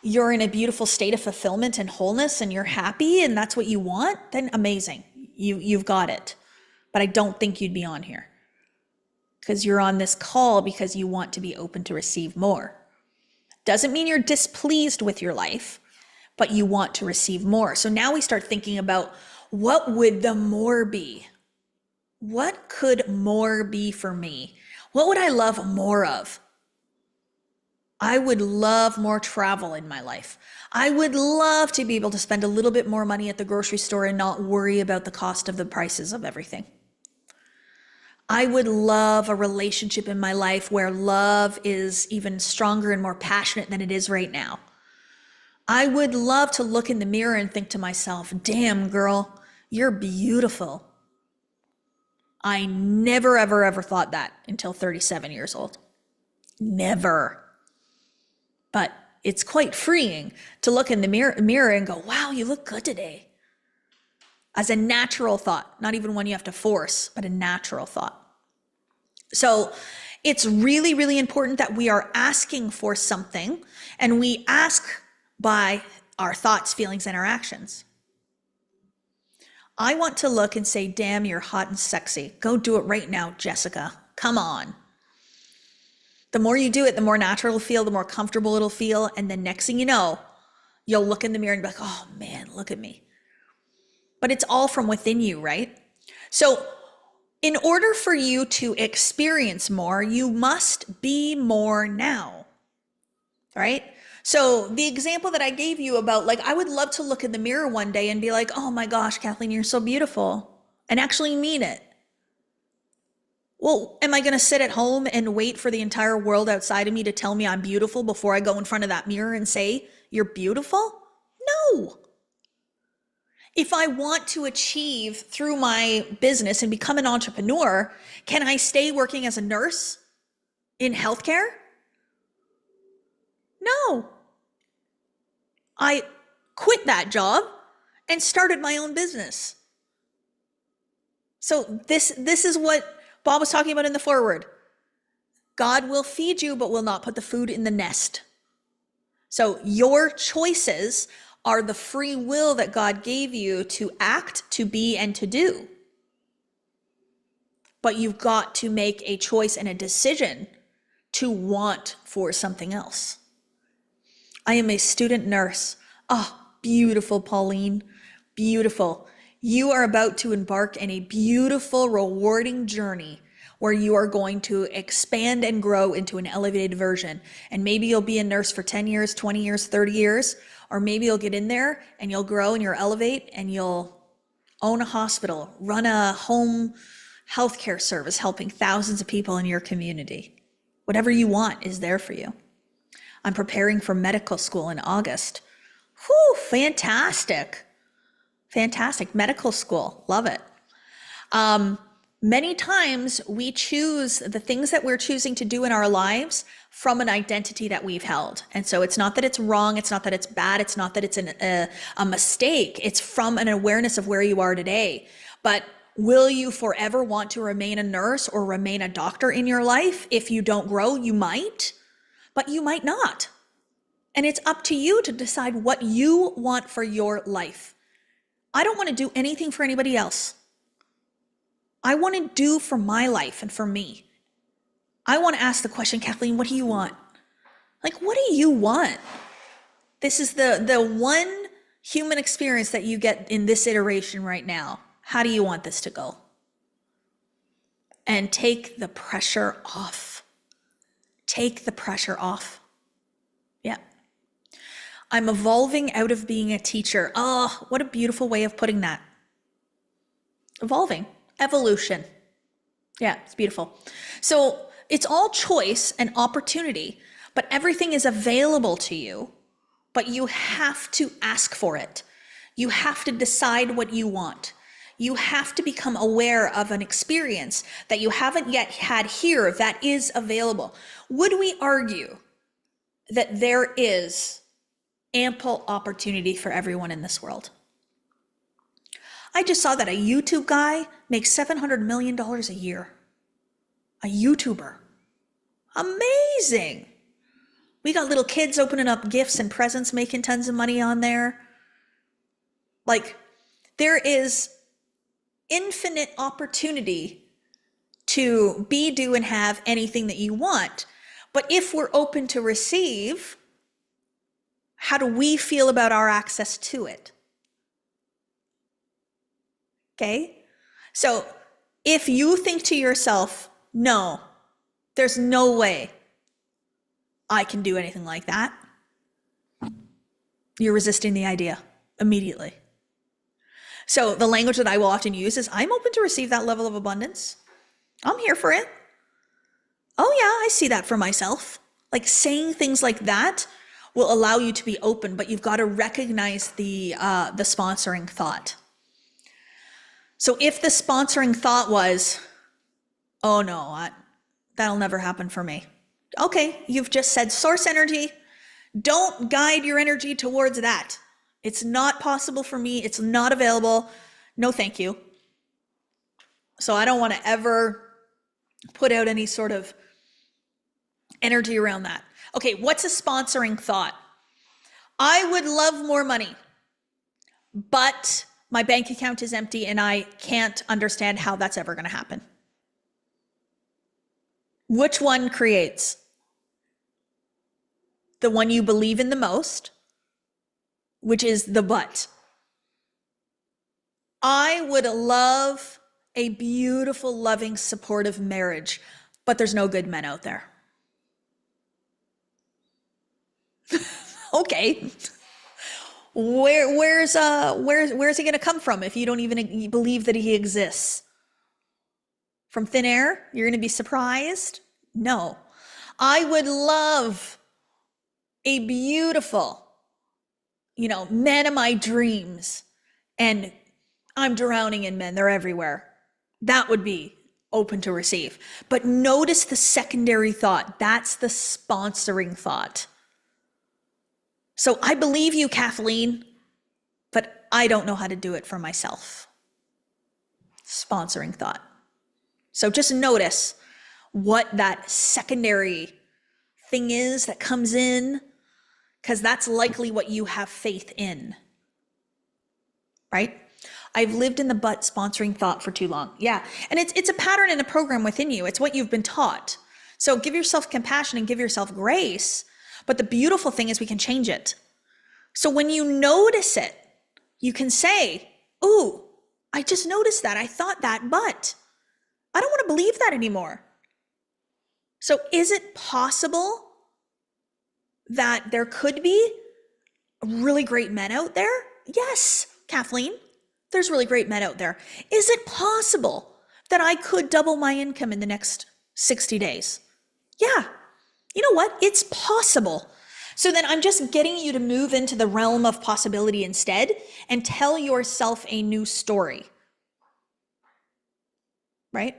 A: you're in a beautiful state of fulfillment and wholeness and you're happy and that's what you want, then amazing. You've got it. But I don't think you'd be on here, because you're on this call because you want to be open to receive more. Doesn't mean you're displeased with your life, but you want to receive more. So now we start thinking about, what would the more be? What could more be for me? What would I love more of? I would love more travel in my life. I would love to be able to spend a little bit more money at the grocery store and not worry about the cost of the prices of everything. I would love a relationship in my life where love is even stronger and more passionate than it is right now. I would love to look in the mirror and think to myself, damn girl, you're beautiful. I never, ever, ever thought that until 37 years old. Never. But it's quite freeing to look in the mirror and go, wow, you look good today. As a natural thought, not even one you have to force, but a natural thought. So it's really, really important that we are asking for something, and we ask by our thoughts, feelings, and our actions. I want to look and say, damn, you're hot and sexy. Go do it right now, Jessica. Come on. The more you do it, the more natural it'll feel, the more comfortable it'll feel. And then next thing you know, you'll look in the mirror and be like, oh man, look at me. But it's all from within you, right? So in order for you to experience more, you must be more now, right? So the example that I gave you about, like, I would love to look in the mirror one day and be like, oh my gosh, Kathleen, you're so beautiful, and actually mean it. Well, am I going to sit at home and wait for the entire world outside of me to tell me I'm beautiful before I go in front of that mirror and say, you're beautiful? No. If I want to achieve through my business and become an entrepreneur, can I stay working as a nurse in healthcare? No. I quit that job and started my own business. So this is what Bob was talking about in the foreword. God will feed you, but will not put the food in the nest. So your choices are the free will that God gave you to act, to be, and to do. But you've got to make a choice and a decision to want for something else. I am a student nurse. Oh, beautiful, Pauline. Beautiful. You are about to embark in a beautiful, rewarding journey where you are going to expand and grow into an elevated version. And maybe you'll be a nurse for 10 years, 20 years, 30 years, or maybe you'll get in there and you'll grow and you'll elevate and you'll own a hospital, run a home healthcare service, helping thousands of people in your community. Whatever you want is there for you. I'm preparing for medical school in August. Whew, fantastic. Fantastic. Medical school. Love it. Many times we choose the things that we're choosing to do in our lives from an identity that we've held. And so it's not that it's wrong. It's not that it's bad. It's not that it's a mistake. It's from an awareness of where you are today. But will you forever want to remain a nurse or remain a doctor in your life? If you don't grow, you might, but you might not. And it's up to you to decide what you want for your life. I don't want to do anything for anybody else. I want to do for my life and for me. I want to ask the question, Kathleen, what do you want? Like, what do you want? This is the one human experience that you get in this iteration right now. How do you want this to go? And take the pressure off. Take the pressure off. Yeah. I'm evolving out of being a teacher. Oh, what a beautiful way of putting that. Evolving. Evolution. Yeah, it's beautiful. So it's all choice and opportunity, but everything is available to you, but you have to ask for it. You have to decide what you want. You have to become aware of an experience that you haven't yet had here that is available. Would we argue that there is ample opportunity for everyone in this world? I just saw that a YouTube guy makes $700 million a year. A YouTuber. Amazing. We got little kids opening up gifts and presents, making tons of money on there. Like, there is infinite opportunity to be, do, and have anything that you want. But if we're open to receive, how do we feel about our access to it? Okay? So if you think to yourself, no, there's no way I can do anything like that, you're resisting the idea immediately. So the language that I will often use is, I'm open to receive that level of abundance. I'm here for it. Oh yeah, I see that for myself. Like, saying things like that will allow you to be open, but you've got to recognize the sponsoring thought. So if the sponsoring thought was, oh no, that'll never happen for me. Okay, you've just said source energy. Don't guide your energy towards that. It's not possible for me. It's not available. No, thank you. So I don't want to ever put out any sort of energy around that. Okay, what's a sponsoring thought? I would love more money, but my bank account is empty and I can't understand how that's ever going to happen. Which one creates? The one you believe in the most, which is the but. I would love a beautiful, loving, supportive marriage, but there's no good men out there. Okay. Where's he going to come from if you don't even believe that he exists? From thin air? You're going to be surprised? No. I would love a beautiful, man of my dreams, and I'm drowning in men. They're everywhere. That would be open to receive. But notice the secondary thought. That's the sponsoring thought. So I believe you, Kathleen, but I don't know how to do it for myself. Sponsoring thought. So just notice what that secondary thing is that comes in, because that's likely what you have faith in, right? I've lived in the but sponsoring thought for too long. Yeah, and it's a pattern in a program within you. It's what you've been taught. So give yourself compassion and give yourself grace. But the beautiful thing is we can change it. So when you notice it, you can say, ooh, I just noticed that. I thought that, but I don't want to believe that anymore. So is it possible that there could be really great men out there? Yes, Kathleen, there's really great men out there. Is it possible that I could double my income in the next 60 days? Yeah. You know what? It's possible. So then I'm just getting you to move into the realm of possibility instead and tell yourself a new story. Right?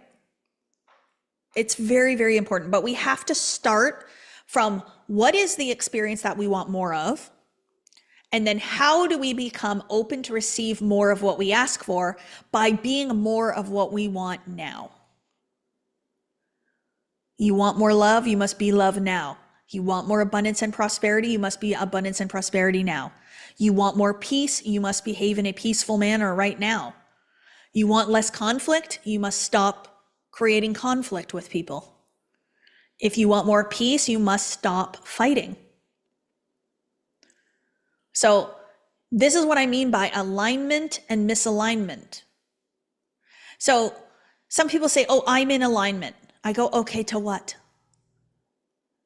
A: It's very, very important. But we have to start from what is the experience that we want more of? And then how do we become open to receive more of what we ask for by being more of what we want now? You want more love, you must be love now. You want more abundance and prosperity, you must be abundance and prosperity now. You want more peace, you must behave in a peaceful manner right now. You want less conflict, you must stop creating conflict with people. If you want more peace, you must stop fighting. So this is what I mean by alignment and misalignment. So some people say, oh, I'm in alignment. I go, okay, to what?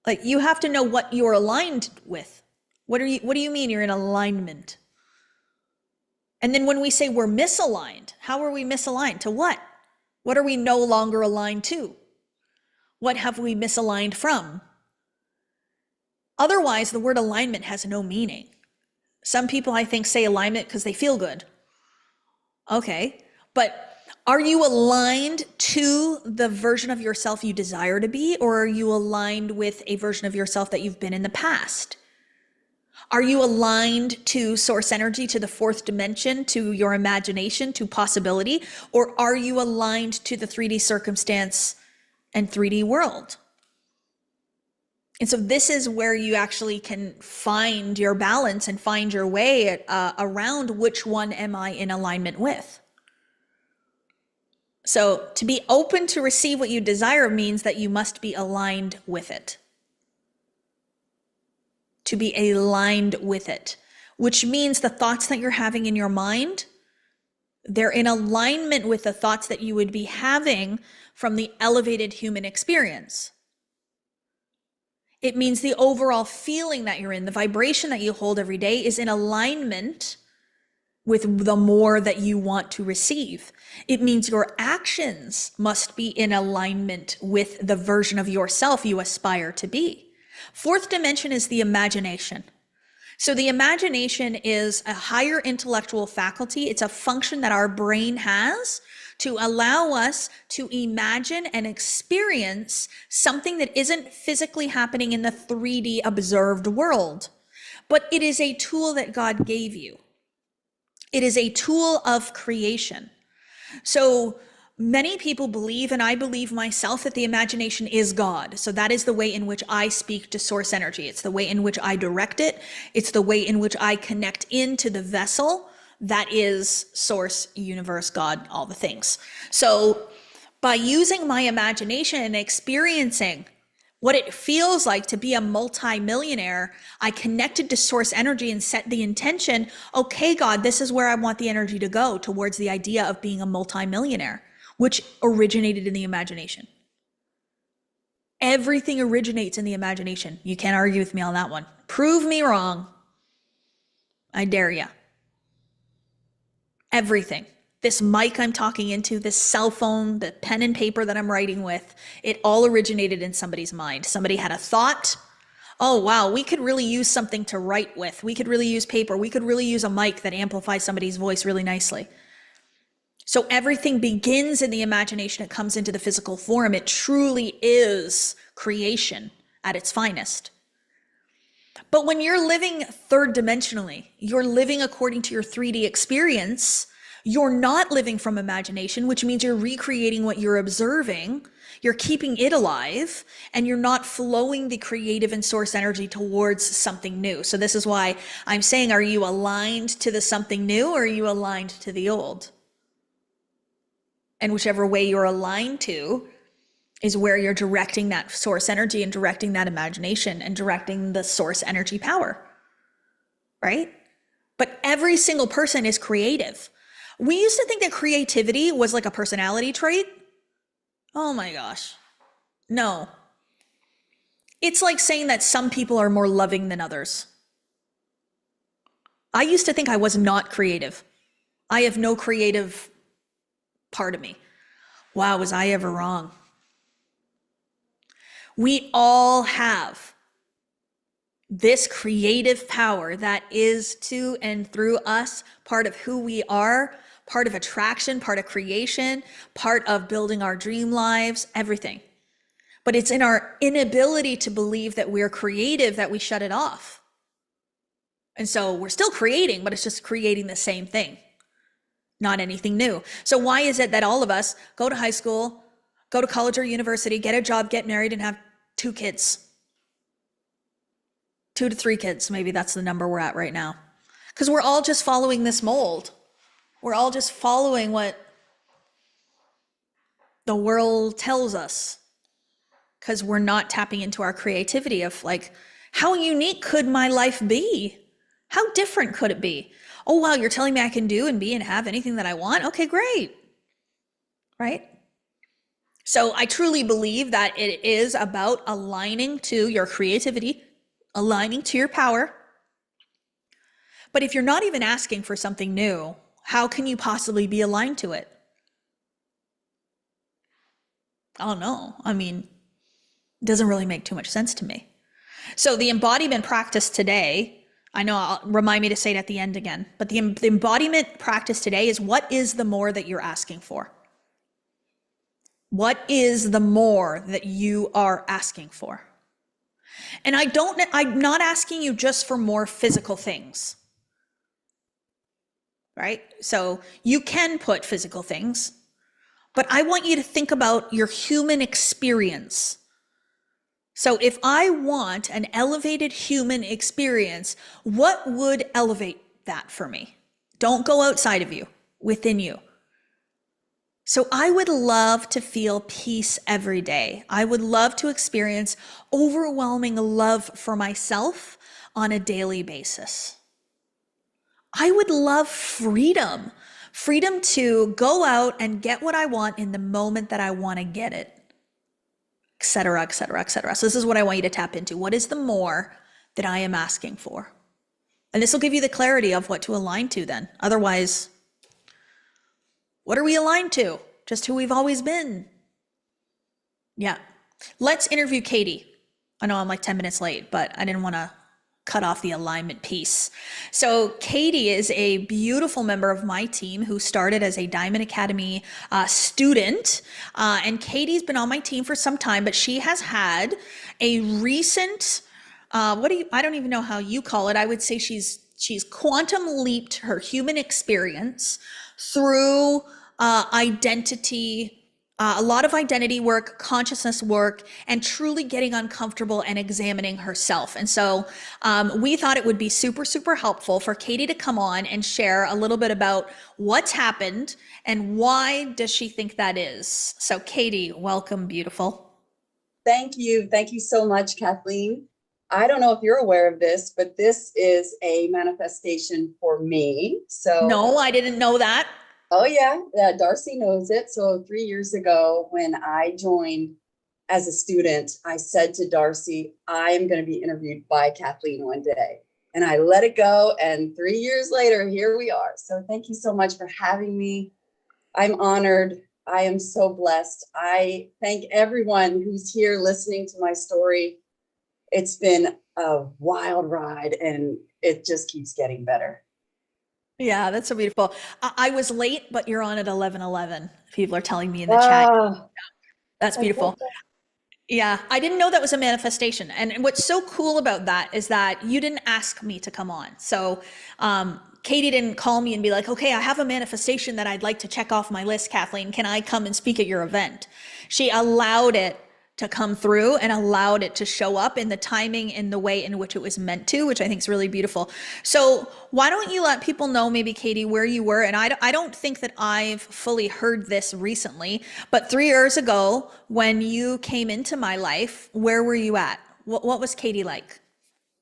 A: Like, you have to know what you're aligned with. What do you mean you're in alignment? And then when we say we're misaligned, how are we misaligned? To what? What are we no longer aligned to? What have we misaligned from? Otherwise, the word alignment has no meaning. Some people, I think, say alignment because they feel good. Okay, but are you aligned to the version of yourself you desire to be, or are you aligned with a version of yourself that you've been in the past? Are you aligned to source energy, to the fourth dimension, to your imagination, to possibility, or are you aligned to the 3D circumstance and 3D world? And so this is where you actually can find your balance and find your way around which one am I in alignment with. So to be open to receive what you desire means that you must be aligned with it. To be aligned with it, which means the thoughts that you're having in your mind, they're in alignment with the thoughts that you would be having from the elevated human experience. It means the overall feeling that you're in, the vibration that you hold every day is in alignment with the more that you want to receive. It means your actions must be in alignment with the version of yourself you aspire to be. Fourth dimension is the imagination. So the imagination is a higher intellectual faculty. It's a function that our brain has to allow us to imagine and experience something that isn't physically happening in the 3D observed world, but it is a tool that God gave you. It is a tool of creation. So many people believe, and I believe myself, that the imagination is God. So that is the way in which I speak to source energy. It's the way in which I direct it. It's the way in which I connect into the vessel that is source, universe, God, all the things. So by using my imagination and experiencing what it feels like to be a multi-millionaire, I connected to source energy and set the intention, okay, God, this is where I want the energy to go towards the idea of being a multi-millionaire, which originated in the imagination. Everything originates in the imagination. You can't argue with me on that one. Prove me wrong. I dare ya. Everything. This mic I'm talking into, this cell phone, the pen and paper that I'm writing with, it all originated in somebody's mind. Somebody had a thought. Oh, wow, we could really use something to write with. We could really use paper. We could really use a mic that amplifies somebody's voice really nicely. So everything begins in the imagination. It comes into the physical form. It truly is creation at its finest. But when you're living third dimensionally, you're living according to your 3D experience, you're not living from imagination, which means you're recreating what you're observing, you're keeping it alive, and you're not flowing the creative and source energy towards something new. So this is why I'm saying, are you aligned to the something new, or are you aligned to the old? And whichever way you're aligned to is where you're directing that source energy and directing that imagination and directing the source energy power, right? But every single person is creative. We used to think that creativity was like a personality trait. Oh my gosh. No. It's like saying that some people are more loving than others. I used to think I was not creative. I have no creative part of me. Wow, was I ever wrong? We all have this creative power that is to and through us, part of who we are, part of attraction, part of creation, part of building our dream lives, everything. But it's in our inability to believe that we're creative that we shut it off. And so we're still creating, but it's just creating the same thing, not anything new. So why is it that all of us go to high school, go to college or university, get a job, get married, and have 2 kids? 2 to 3 kids, maybe that's the number we're at right now. because we're all just following this mold. We're all just following what the world tells us, because we're not tapping into our creativity of like, how unique could my life be? How different could it be? Oh, wow, you're telling me I can do and be and have anything that I want? Okay, great. Right? So I truly believe that it is about aligning to your creativity, aligning to your power. But if you're not even asking for something new, how can you possibly be aligned to it? I don't know. I mean, it doesn't really make too much sense to me. So the embodiment practice today, I know, remind me to say it at the end again, but the embodiment practice today is, what is the more that you're asking for? What is the more that you are asking for? And I'm not asking you just for more physical things, right? So you can put physical things, but I want you to think about your human experience. So if I want an elevated human experience, what would elevate that for me? Don't go outside of you, within you. So I would love to feel peace every day. I would love to experience overwhelming love for myself on a daily basis. I would love freedom, freedom to go out and get what I want in the moment that I want to get it, et cetera, et cetera, et cetera. So this is what I want you to tap into. What is the more that I am asking for? And this will give you the clarity of what to align to then. Otherwise, what are we aligned to? Just who we've always been. Yeah. Let's interview Katie. I know I'm like 10 minutes late, but I didn't want to cut off the alignment piece. So Katie is a beautiful member of my team who started as a Diamond Academy student. And Katie's been on my team for some time, but she has had a recent, I don't even know how you call it. I would say she's quantum leaped her human experience through identity, a lot of identity work, consciousness work, and truly getting uncomfortable and examining herself. And so we thought it would be super, super helpful for Katie to come on and share a little bit about what's happened and why does she think that is. So Katie, welcome, beautiful.
D: Thank you. Thank you so much, Kathleen. I don't know if you're aware of this, but this is a manifestation for me. So
A: no, I didn't know that.
D: Oh yeah, Darcy knows it. So 3 years ago, when I joined as a student, I said to Darcy, I am going to be interviewed by Kathleen one day. And I let it go. And 3 years later, here we are. So thank you so much for having me. I'm honored. I am so blessed. I thank everyone who's here listening to my story. It's been a wild ride and it just keeps getting better.
A: Yeah, that's so beautiful. I was late, but you're on at 11:11. People are telling me in the chat. That's beautiful. Yeah, I didn't know that was a manifestation. And what's so cool about that is that you didn't ask me to come on. So Katie didn't call me and be like, okay, I have a manifestation that I'd like to check off my list, Kathleen. Can I come and speak at your event? She allowed it to come through and allowed it to show up in the timing, in the way in which it was meant to, which I think is really beautiful. So why don't you let people know, maybe Katie, where you were? And I don't think that I've fully heard this recently, but 3 years ago, when you came into my life, where were you at? What was Katie like?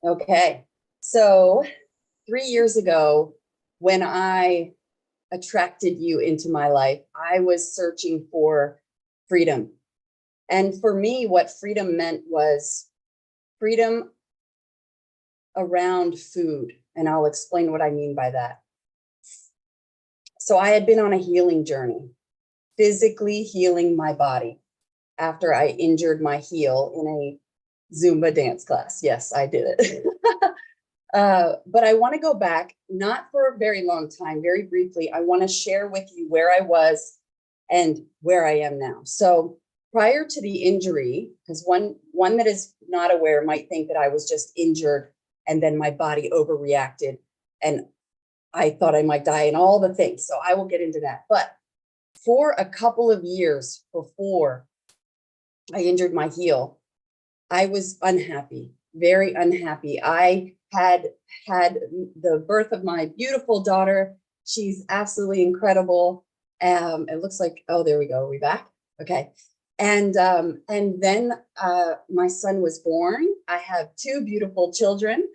D: Okay. So 3 years ago, when I attracted you into my life, I was searching for freedom. And for me, what freedom meant was freedom around food. And I'll explain what I mean by that. So I had been on a healing journey, physically healing my body after I injured my heel in a Zumba dance class. Yes, I did it. But I want to go back, not for a very long time, very briefly. I want to share with you where I was and where I am now. So prior to the injury, because one that is not aware might think that I was just injured and then my body overreacted and I thought I might die and all the things. So I will get into that. But for a couple of years before I injured my heel, I was unhappy, very unhappy. I had the birth of my beautiful daughter. She's absolutely incredible. It looks like, oh, there we go. Are we back? Okay. And then my son was born. I have two beautiful children.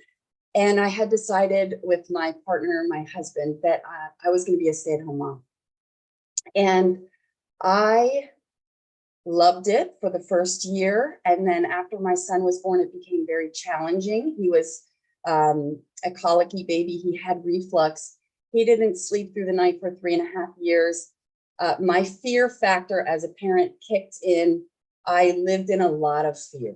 D: And I had decided with my partner, my husband, that I was going to be a stay-at-home mom. And I loved it for the first year. And then after my son was born, it became very challenging. He was a colicky baby. He had reflux. He didn't sleep through the night for 3.5 years. My fear factor as a parent kicked in. I lived in a lot of fear.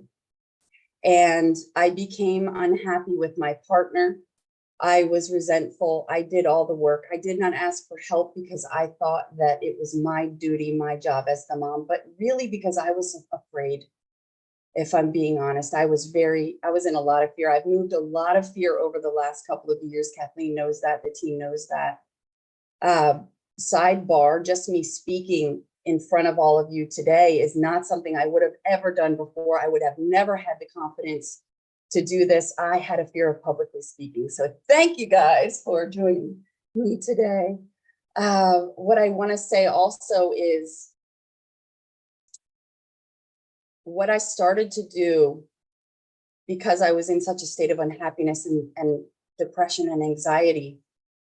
D: And I became unhappy with my partner. I was resentful. I did all the work. I did not ask for help because I thought that it was my duty, my job as the mom, but really because I was afraid. If I'm being honest, I was in a lot of fear. I've moved a lot of fear over the last couple of years. Kathleen knows that, the team knows that. Sidebar, just me speaking in front of all of you today is not something I would have ever done before. I would have never had the confidence to do this. I had a fear of publicly speaking. So thank you guys for joining me today. What I want to say also is what I started to do, because I was in such a state of unhappiness and depression and anxiety,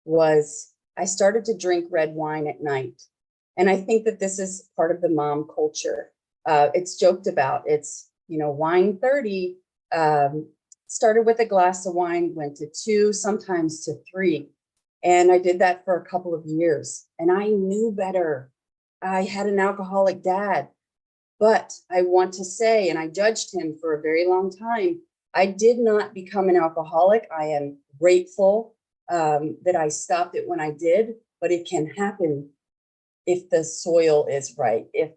D: was I started to drink red wine at night. And I think that this is part of the mom culture. It's joked about. It's, wine 30, started with a glass of wine, went to 2, sometimes to 3. And I did that for a couple of years. And I knew better. I had an alcoholic dad. But I want to say, and I judged him for a very long time, I did not become an alcoholic. I am grateful that I stopped it when I did, but it can happen if the soil is right, if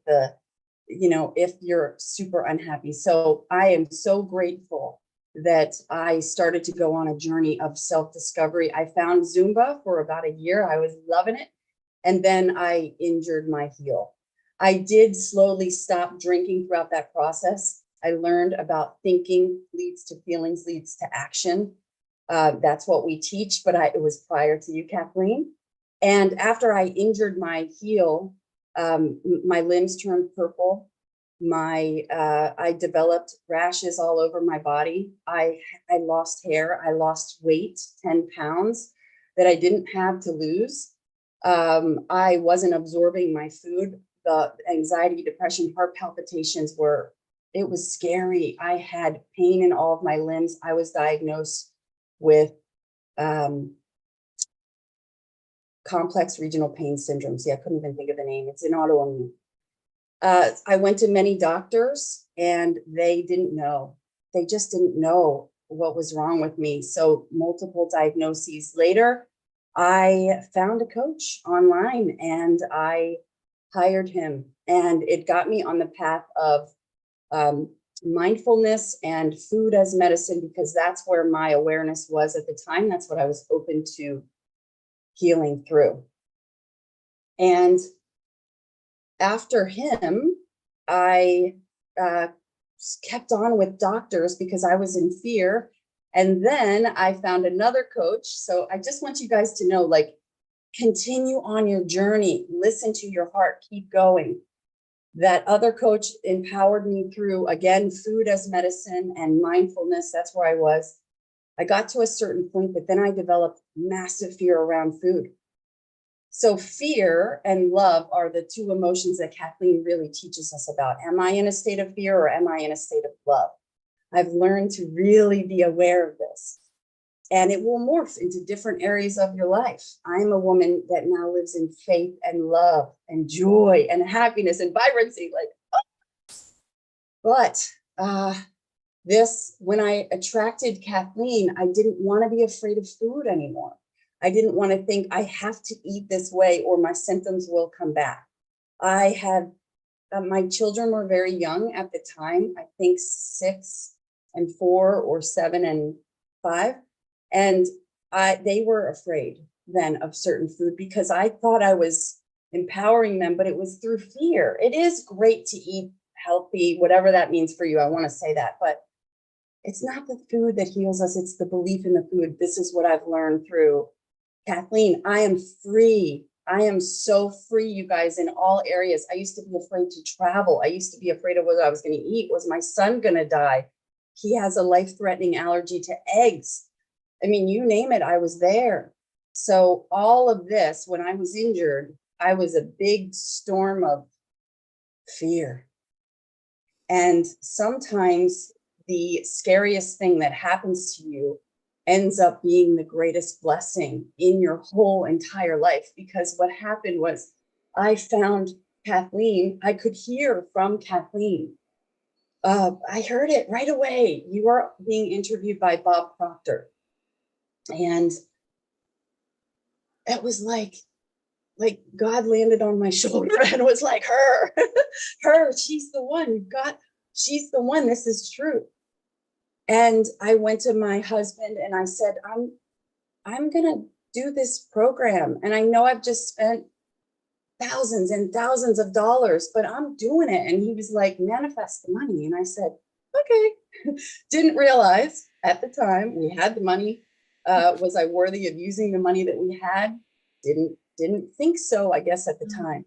D: you're super unhappy. So I am so grateful that I started to go on a journey of self-discovery. I found Zumba for about a year. I was loving it. And then I injured my heel. I did slowly stop drinking throughout that process. I learned about thinking leads to feelings, leads to action. That's what we teach, but it was prior to you, Kathleen. And after I injured my heel, my limbs turned purple. I developed rashes all over my body. I lost hair. I lost weight, 10 pounds that I didn't have to lose. I wasn't absorbing my food. The anxiety, depression, heart palpitations it was scary. I had pain in all of my limbs. I was diagnosed with complex regional pain syndrome. See, I couldn't even think of the name. It's an autoimmune. I went to many doctors and they didn't know. They just didn't know what was wrong with me. So multiple diagnoses later, I found a coach online and I hired him. And it got me on the path of mindfulness and food as medicine, because that's where my awareness was at the time. That's what I was open to healing through. And after him, I kept on with doctors because I was in fear. And then I found another coach. So I just want you guys to know, continue on your journey, listen to your heart, keep going. That other coach empowered me through, again, food as medicine and mindfulness. That's where I was. I got to a certain point, but then I developed massive fear around food. So fear and love are the two emotions that Kathleen really teaches us about. Am I in a state of fear or am I in a state of love? I've learned to really be aware of this. And it will morph into different areas of your life. I'm a woman that now lives in faith and love and joy and happiness and vibrancy. But when I attracted Kathleen, I didn't want to be afraid of food anymore. I didn't want to think I have to eat this way or my symptoms will come back. I had, my children were very young at the time, I think 6 and 4 or 7 and 5. And they were afraid then of certain food because I thought I was empowering them, but it was through fear. It is great to eat healthy, whatever that means for you. I want to say that, but It's not the food that heals us, it's the belief in the food. This is what I've learned through Kathleen. I am free. I am so free, you guys, in all areas. I used to be afraid to travel. I used to be afraid of what I was going to eat. Was my son going to die? He has a life-threatening allergy to eggs. I mean, you name it, I was there. So all of this, when I was injured, I was a big storm of fear. And sometimes the scariest thing that happens to you ends up being the greatest blessing in your whole entire life. Because what happened was I found Kathleen. I could hear from Kathleen. I heard it right away. You were being interviewed by Bob Proctor. And it was like God landed on my shoulder and was like, her, she's the one. She's the one. This is true. And I went to my husband and I said, I'm going to do this program. And I know I've just spent thousands and thousands of dollars, but I'm doing it. And he was like, manifest the money. And I said, okay. Didn't realize at the time we had the money. Was I worthy of using the money that we had? Didn't think so, I guess, at the time.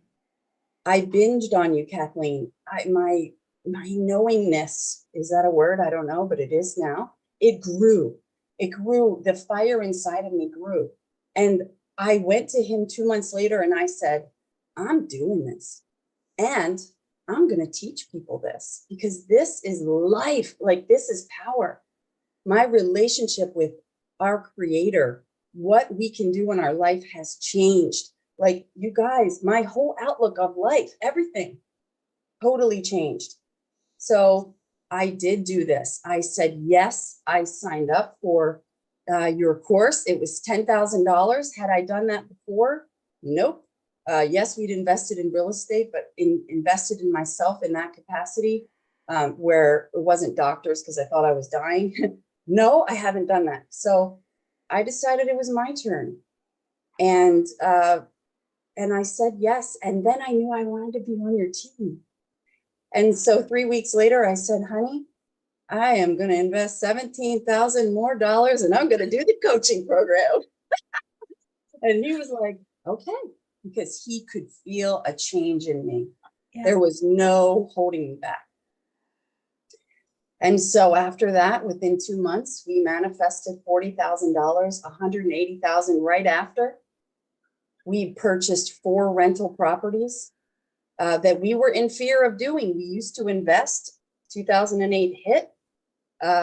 D: I binged on you, Kathleen. My knowingness, is that a word? I don't know, but it is now. It grew. The fire inside of me grew. And I went to him 2 months later and I said, I'm doing this. And I'm going to teach people this because this is life. Like, this is power. My relationship with our creator, what we can do in our life has changed. Like, you guys, my whole outlook of life, everything totally changed. So I did do this. I said, yes, I signed up for your course. It was $10,000. Had I done that before? Nope. Yes, we'd invested in real estate, but invested in myself in that capacity, where it wasn't doctors because I thought I was dying. No, I haven't done that. So I decided it was my turn. And I said yes. And then I knew I wanted to be on your team. And so 3 weeks later, I said, honey, I am going to invest $17,000 more and I'm going to do the coaching program. And he was like, okay, because he could feel a change in me. Yeah. There was no holding me back. And so after that, within 2 months, we manifested $40,000, $180,000 right after. We purchased 4 rental properties that we were in fear of doing. We used to invest. 2008 hit.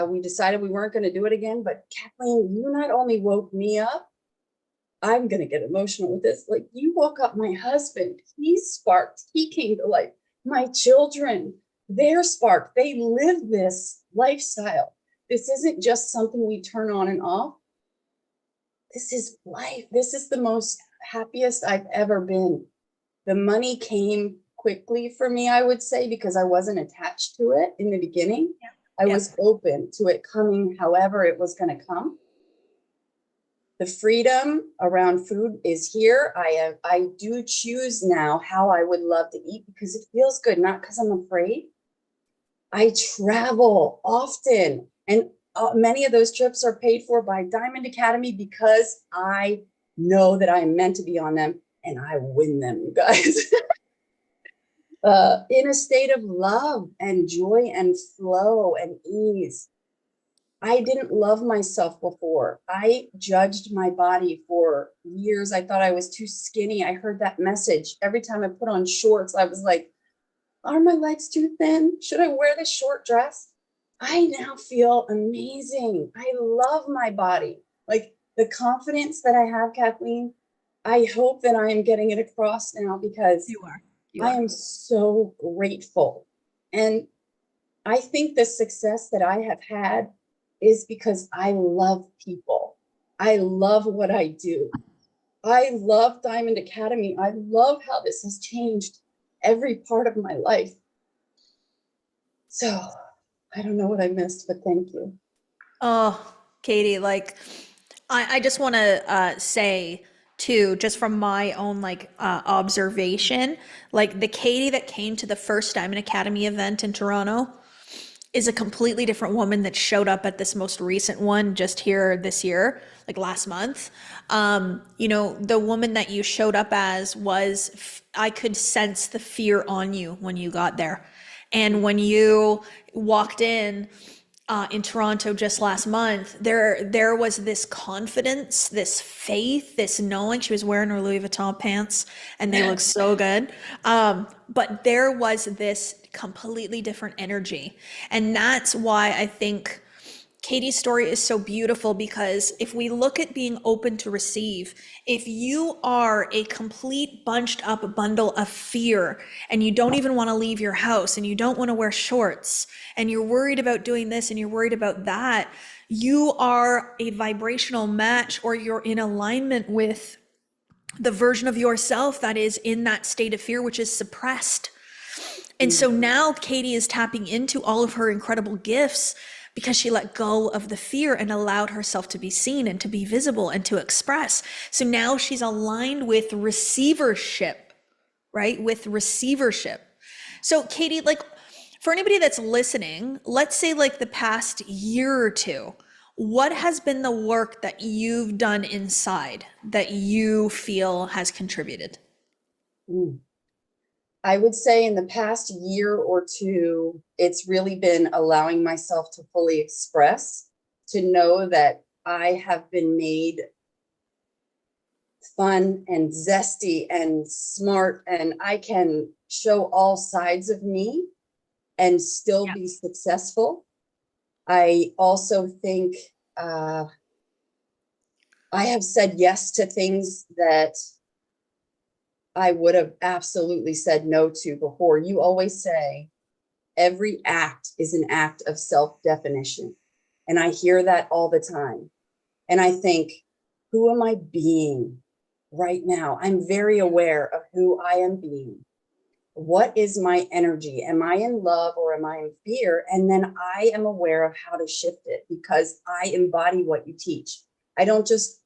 D: We decided we weren't going to do it again. But Kathleen, you not only woke me up, I'm going to get emotional with this. Like, you woke up my husband. He sparked. He came to life. My children, they're sparked. They live this lifestyle. This isn't just something we turn on and off. This is life. This is the most happiest I've ever been. The money came quickly for me, I would say, because I wasn't attached to it in the beginning. Yeah. I was open to it coming however it was going to come. The freedom around food is here. I do choose now how I would love to eat because it feels good, not because I'm afraid. I travel often, and many of those trips are paid for by Diamond Academy because I know that I am meant to be on them, and I win them, you guys. In a state of love and joy and flow and ease. I didn't love myself before. I judged my body for years. I thought I was too skinny. I heard that message. Every time I put on shorts, I was like, are my legs too thin? Should I wear this short dress? I now feel amazing. I love my body. Like, the confidence that I have, Kathleen, I hope that I am getting it across now because
B: you are.
D: I am so grateful. And I think the success that I have had is because I love people. I love what I do. I love Diamond Academy. I love how this has changed every part of my life. So I don't know what I missed, but thank you.
B: Oh, Katie, like, I just want to say too, just from my own observation, like the Katie that came to the first Diamond Academy event in Toronto,
A: is a completely different woman that showed up at this most recent one just here this year, like last month. You know, the woman that you showed up as was, I could sense the fear on you when you got there. And when you walked in Toronto just last month, there was this confidence, this faith, this knowing. She was wearing her Louis Vuitton pants and they looked so good. But there was this completely different energy. And that's why I think Katie's story is so beautiful, because if we look at being open to receive, if you are a complete bunched up bundle of fear and you don't even want to leave your house and you don't want to wear shorts and you're worried about doing this and you're worried about that, you are a vibrational match, or you're in alignment with the version of yourself that is in that state of fear, which is suppressed. And so now Katie is tapping into all of her incredible gifts because she let go of the fear and allowed herself to be seen and to be visible and to express. So now she's aligned with receivership, right? With receivership. So Katie, like, for anybody that's listening, let's say like the past year or two, what has been the work that you've done inside that you feel has contributed?
D: I would say in the past year or two, it's really been allowing myself to fully express, to know that I have been made fun and zesty and smart, and I can show all sides of me and still be successful. I also think I have said yes to things that I would have absolutely said no to before. You always say every act is an act of self-definition. And I hear that all the time. And I think, who am I being right now? I'm very aware of who I am being. What is my energy? Am I in love or am I in fear? And then I am aware of how to shift it, because I embody what you teach. I don't just,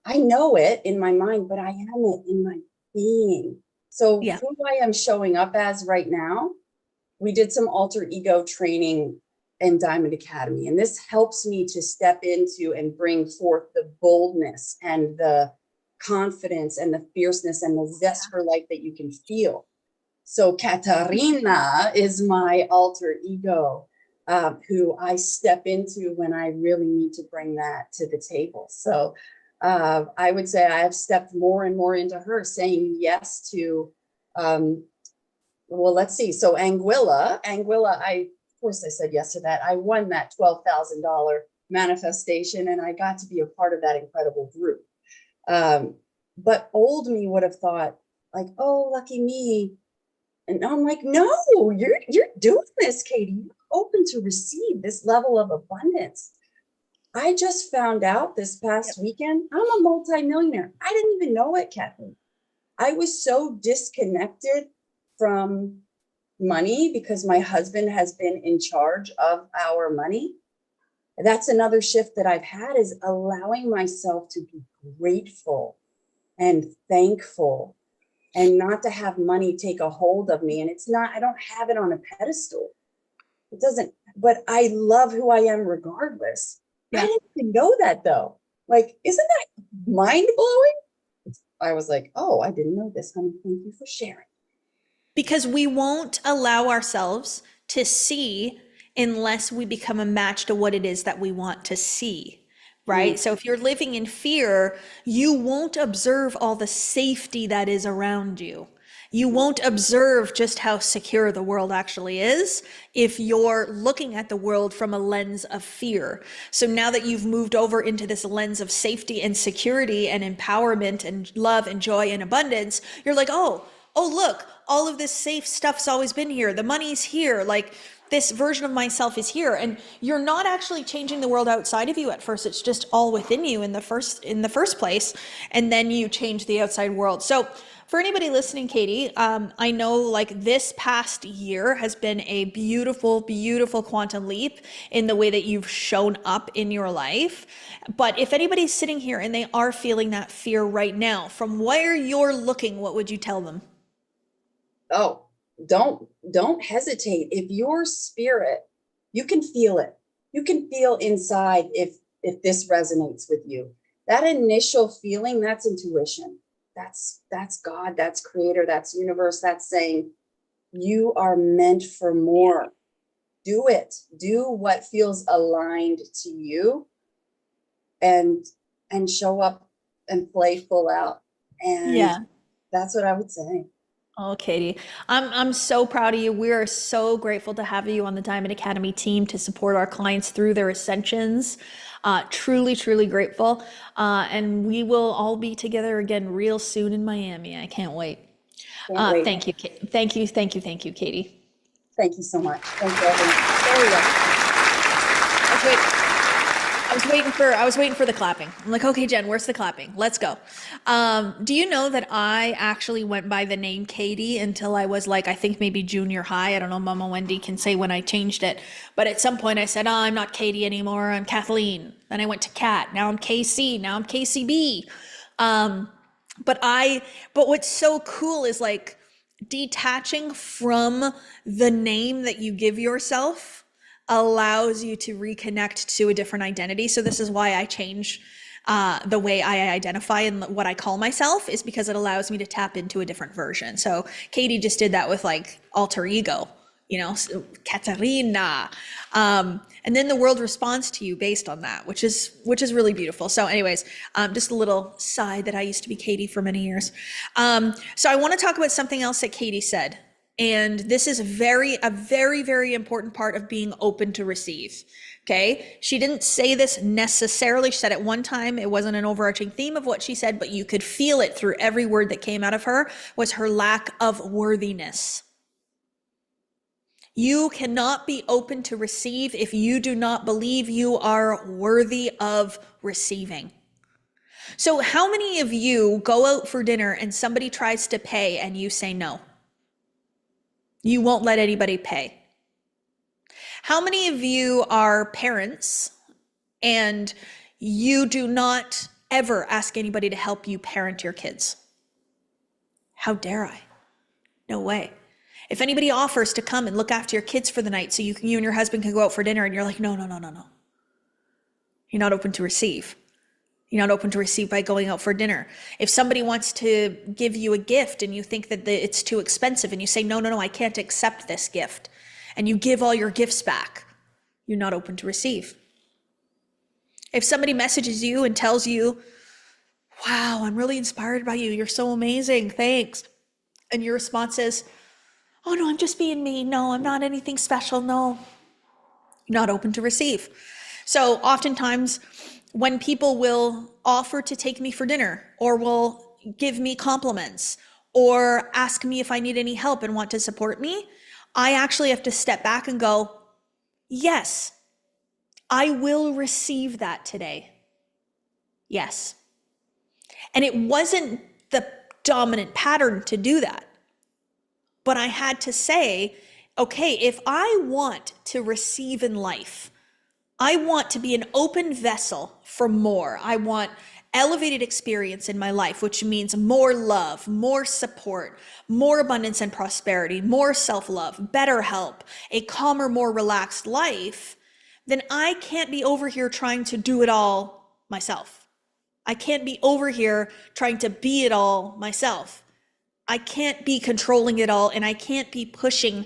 D: I know it in my mind, but I am it in my being. So who I am showing up as right now, we did some alter ego training in Diamond Academy, and this helps me to step into and bring forth the boldness and the confidence and the fierceness and the zest for life that you can feel. So Katarina is my alter ego, who I step into when I really need to bring that to the table. So I would say I have stepped more and more into her, saying yes to, well, let's see. So Anguilla, of course I said yes to that. I won that $12,000 manifestation, and I got to be a part of that incredible group. But old me would have thought like, oh, lucky me. And I'm like, no, you're doing this, Katie. You're open to receive this level of abundance. I just found out this past weekend, I'm a multimillionaire. I didn't even know it, Kathleen. I was so disconnected from money because my husband has been in charge of our money. That's another shift that I've had, is allowing myself to be grateful and thankful, and not to have money take a hold of me. And it's not, I don't have it on a pedestal. It doesn't, but I love who I am regardless. I didn't even know that though. Like, isn't that mind blowing? I was like, oh, I didn't know this, honey. Thank you for sharing.
A: Because we won't allow ourselves to see unless we become a match to what it is that we want to see. Right? So if you're living in fear, you won't observe all the safety that is around you. You won't observe just how secure the world actually is if you're looking at the world from a lens of fear. So now that you've moved over into this lens of safety and security and empowerment and love and joy and abundance, you're like, oh, look, all of this safe stuff's always been here. The money's here. Like, this version of myself is here. And you're not actually changing the world outside of you at first. It's just all within you in the first place. And then you change the outside world. So for anybody listening, Katie, I know like this past year has been a beautiful, beautiful quantum leap in the way that you've shown up in your life. But if anybody's sitting here and they are feeling that fear right now, from where you're looking, what would you tell them?
D: Oh, don't hesitate. If your spirit, you can feel it. You can feel inside if this resonates with you. That initial feeling, that's intuition. That's God, that's creator, that's universe, that's saying you are meant for more. Do it. Do what feels aligned to you, and show up and play full out. And that's what I would say.
B: Oh, Katie, I'm so proud of you. We are so grateful to have you on the Diamond Academy team to support our clients through their ascensions. Truly, truly grateful. And we will all be together again real soon in Miami. I can't wait.
D: Can't wait.
B: Thank you, thank you, thank you, thank you, Katie.
D: Thank you so much. Thank you, everyone.
B: I was waiting for the clapping. I'm like, okay, Jen, where's the clapping? Let's go. Do you know that I actually went by the name Katie until I was like, I think maybe junior high. I don't know, Mama Wendy can say when I changed it. But at some point I said, oh, I'm not Katie anymore. I'm Kathleen. Then I went to Kat. Now I'm KC. Now I'm KCB. But what's so cool is like detaching from the name that you give yourself allows you to reconnect to a different identity. So this is why I change the way I identify and what I call myself, is because it allows me to tap into a different version. So Katie just did that with like alter ego, you know, Katarina. And then the world responds to you based on that, which is really beautiful. So anyways, just a little side that I used to be Katie for many years. So I want to talk about something else that Katie said. And this is a very, very important part of being open to receive. Okay. She didn't say this necessarily. She said it one time. It wasn't an overarching theme of what she said, but you could feel it through every word that came out of her, was her lack of worthiness. You cannot be open to receive if you do not believe you are worthy of receiving. So how many of you go out for dinner and somebody tries to pay and you say no? You won't let anybody pay. How many of you are parents and you do not ever ask anybody to help you parent your kids? How dare I? No way. If anybody offers to come and look after your kids for the night so you and your husband can go out for dinner and you're like, no. You're not open to receive. You're not open to receive by going out for dinner. If somebody wants to give you a gift and you think that it's too expensive and you say, no, I can't accept this gift, and you give all your gifts back, you're not open to receive. If somebody messages you and tells you, wow, I'm really inspired by you, you're so amazing, thanks, and your response is, oh no, I'm just being me, no, I'm not anything special, no, you're not open to receive. So oftentimes when people will offer to take me for dinner or will give me compliments or ask me if I need any help and want to support me, I actually have to step back and go, yes, I will receive that today. Yes. And it wasn't the dominant pattern to do that. But I had to say, okay, if I want to receive in life, I want to be an open vessel for more. I want elevated experience in my life, which means more love, more support, more abundance and prosperity, more self-love, better help, a calmer, more relaxed life, then I can't be over here trying to do it all myself. I can't be over here trying to be it all myself. I can't be controlling it all, and I can't be pushing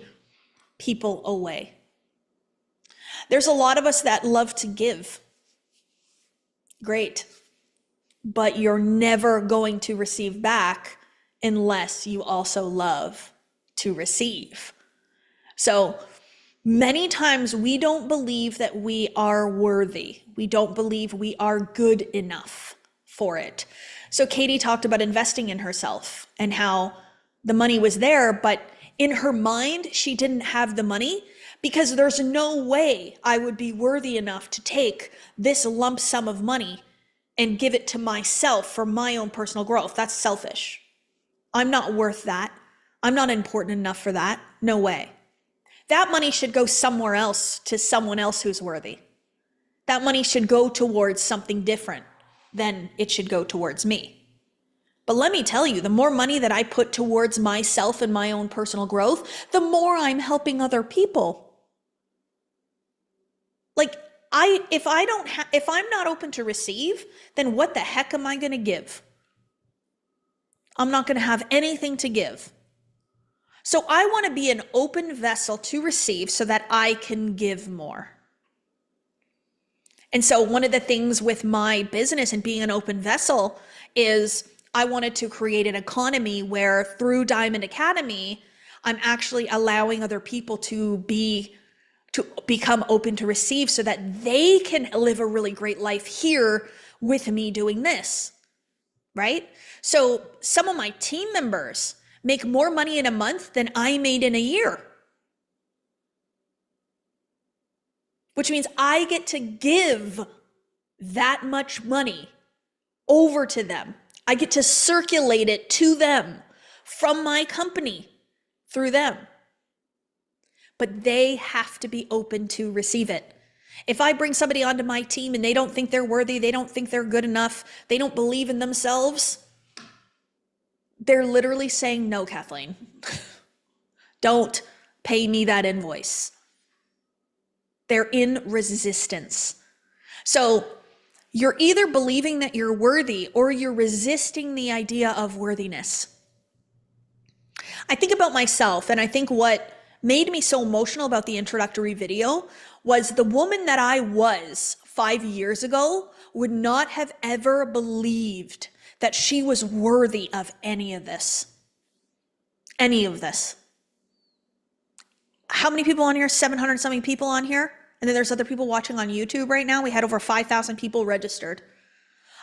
B: people away. There's a lot of us that love to give. Great. But you're never going to receive back unless you also love to receive. So many times we don't believe that we are worthy. We don't believe we are good enough for it. So Katie talked about investing in herself and how the money was there, but in her mind, she didn't have the money because there's no way I would be worthy enough to take this lump sum of money and give it to myself for my own personal growth. That's selfish. I'm not worth that. I'm not important enough for that. No way. That money should go somewhere else to someone else who's worthy. That money should go towards something different than it should go towards me.
A: But let me tell you, the more money that I put towards myself and my own personal growth, the more I'm helping other people. Like if I'm not open to receive, then what the heck am I going to give? I'm not going to have anything to give. So I want to be an open vessel to receive so that I can give more. And so one of the things with my business and being an open vessel is I wanted to create an economy where through Diamond Academy, I'm actually allowing other people to become open to receive so that they can live a really great life here with me doing this, right? So some of my team members make more money in a month than I made in a year, which means I get to give that much money over to them. I get to circulate it to them from my company through them. But they have to be open to receive it. If I bring somebody onto my team and they don't think they're worthy, they don't think they're good enough, they don't believe in themselves, they're literally saying, no, Kathleen, don't pay me that invoice. They're in resistance. So you're either believing that you're worthy or you're resisting the idea of worthiness. I think about myself, and I think what made me so emotional about the introductory video was the woman that I was 5 years ago would not have ever believed that she was worthy of any of this. Any of this. How many people on here? 700 something people on here? And then there's other people watching on YouTube right now. We had over 5,000 people registered.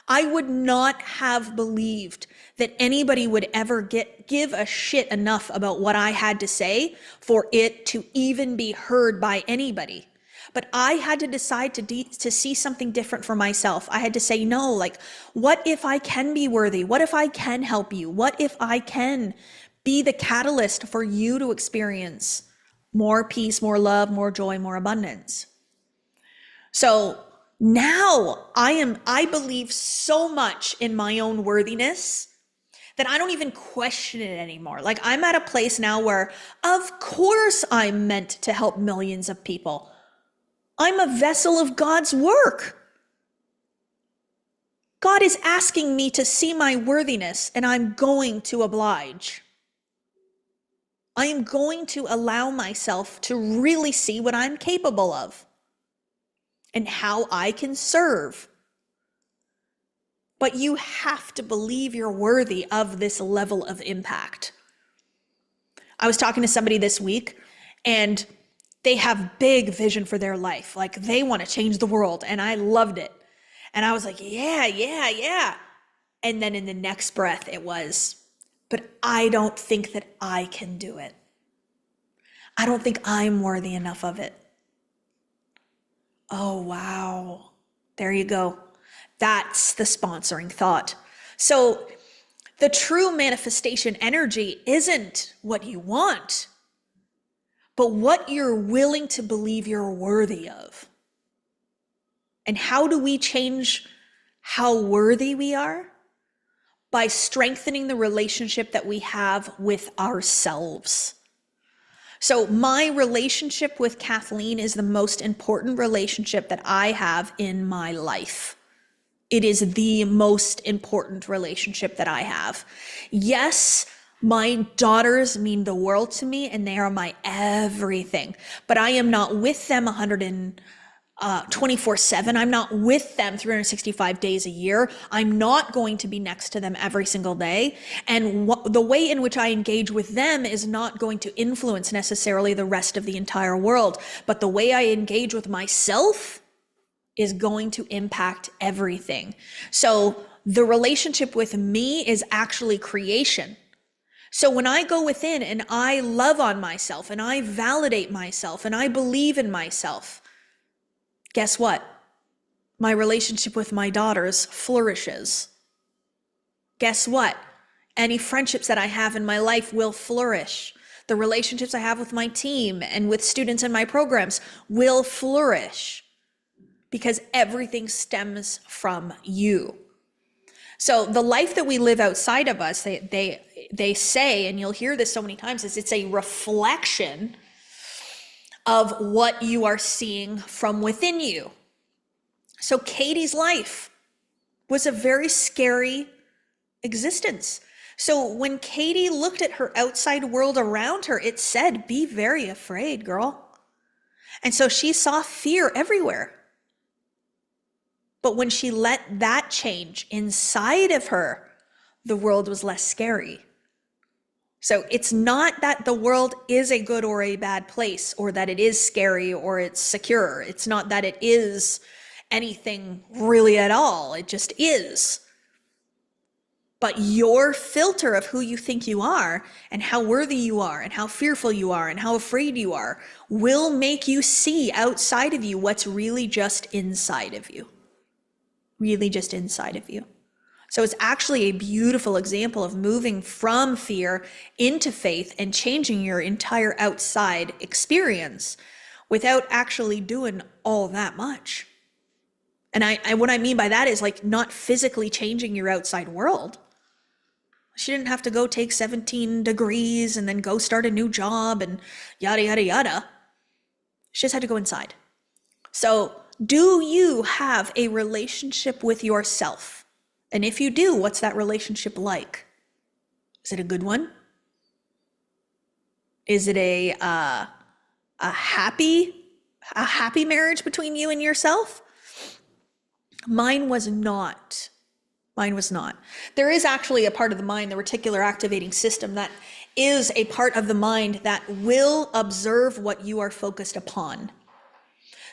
A: I would not have believed that anybody would ever give a shit enough about what I had to say for it to even be heard by anybody. But I had to decide to see something different for myself. I had to say, no, like, what if I can be worthy? What if I can help you? What if I can be the catalyst for you to experience more peace, more love, more joy, more abundance? So now I believe so much in my own worthiness that I don't even question it anymore. Like, I'm at a place now where, of course, I'm meant to help millions of people. I'm a vessel of God's work. God is asking me to see my worthiness, and I'm going to oblige. I am going to allow myself to really see what I'm capable of and how I can serve. But you have to believe you're worthy of this level of impact. I was talking to somebody this week, and they have big vision for their life. Like, they want to change the world, and I loved it. And I was like, yeah. And then in the next breath it was, but I don't think that I can do it. I don't think I'm worthy enough of it. Oh, wow. There you go. That's the sponsoring thought. So the true manifestation energy isn't what you want, but what you're willing to believe you're worthy of. And how do we change how worthy we are? By strengthening the relationship that we have with ourselves. So my relationship with Kathleen is the most important relationship that I have in my life. It is the most important relationship that I have. Yes, my daughters mean the world to me, and they are my everything, but I am not with them 24/7. I'm not with them 365 days a year. I'm not going to be next to them every single day. And the way in which I engage with them is not going to influence necessarily the rest of the entire world. But the way I engage with myself is going to impact everything. So the relationship with me is actually creation. So when I go within and I love on myself and I validate myself and I believe in myself, guess what? My relationship with my daughters flourishes. Guess what? Any friendships that I have in my life will flourish. The relationships I have with my team and with students in my programs will flourish because everything stems from you. So the life that we live outside of us, they say, and you'll hear this so many times, is it's a reflection of what you are seeing from within you. So Katie's life was a very scary existence. So when Katie looked at her outside world around her, it said, be very afraid, girl. And so she saw fear everywhere. But when she let that change inside of her, the world was less scary. So it's not that the world is a good or a bad place, or that it is scary or it's secure. It's not that it is anything really at all. It just is. But your filter of who you think you are and how worthy you are and how fearful you are and how afraid you are will make you see outside of you what's really just inside of you. Really just inside of you. So it's actually a beautiful example of moving from fear into faith and changing your entire outside experience without actually doing all that much. And what I mean by that is like not physically changing your outside world. She didn't have to go take 17 degrees and then go start a new job and yada, yada, yada. She just had to go inside. So do you have a relationship with yourself? And if you do, what's that relationship like? Is it a good one? Is it a happy marriage between you and yourself? Mine was not. Mine was not. There is actually a part of the mind, the reticular activating system, that is a part of the mind that will observe what you are focused upon.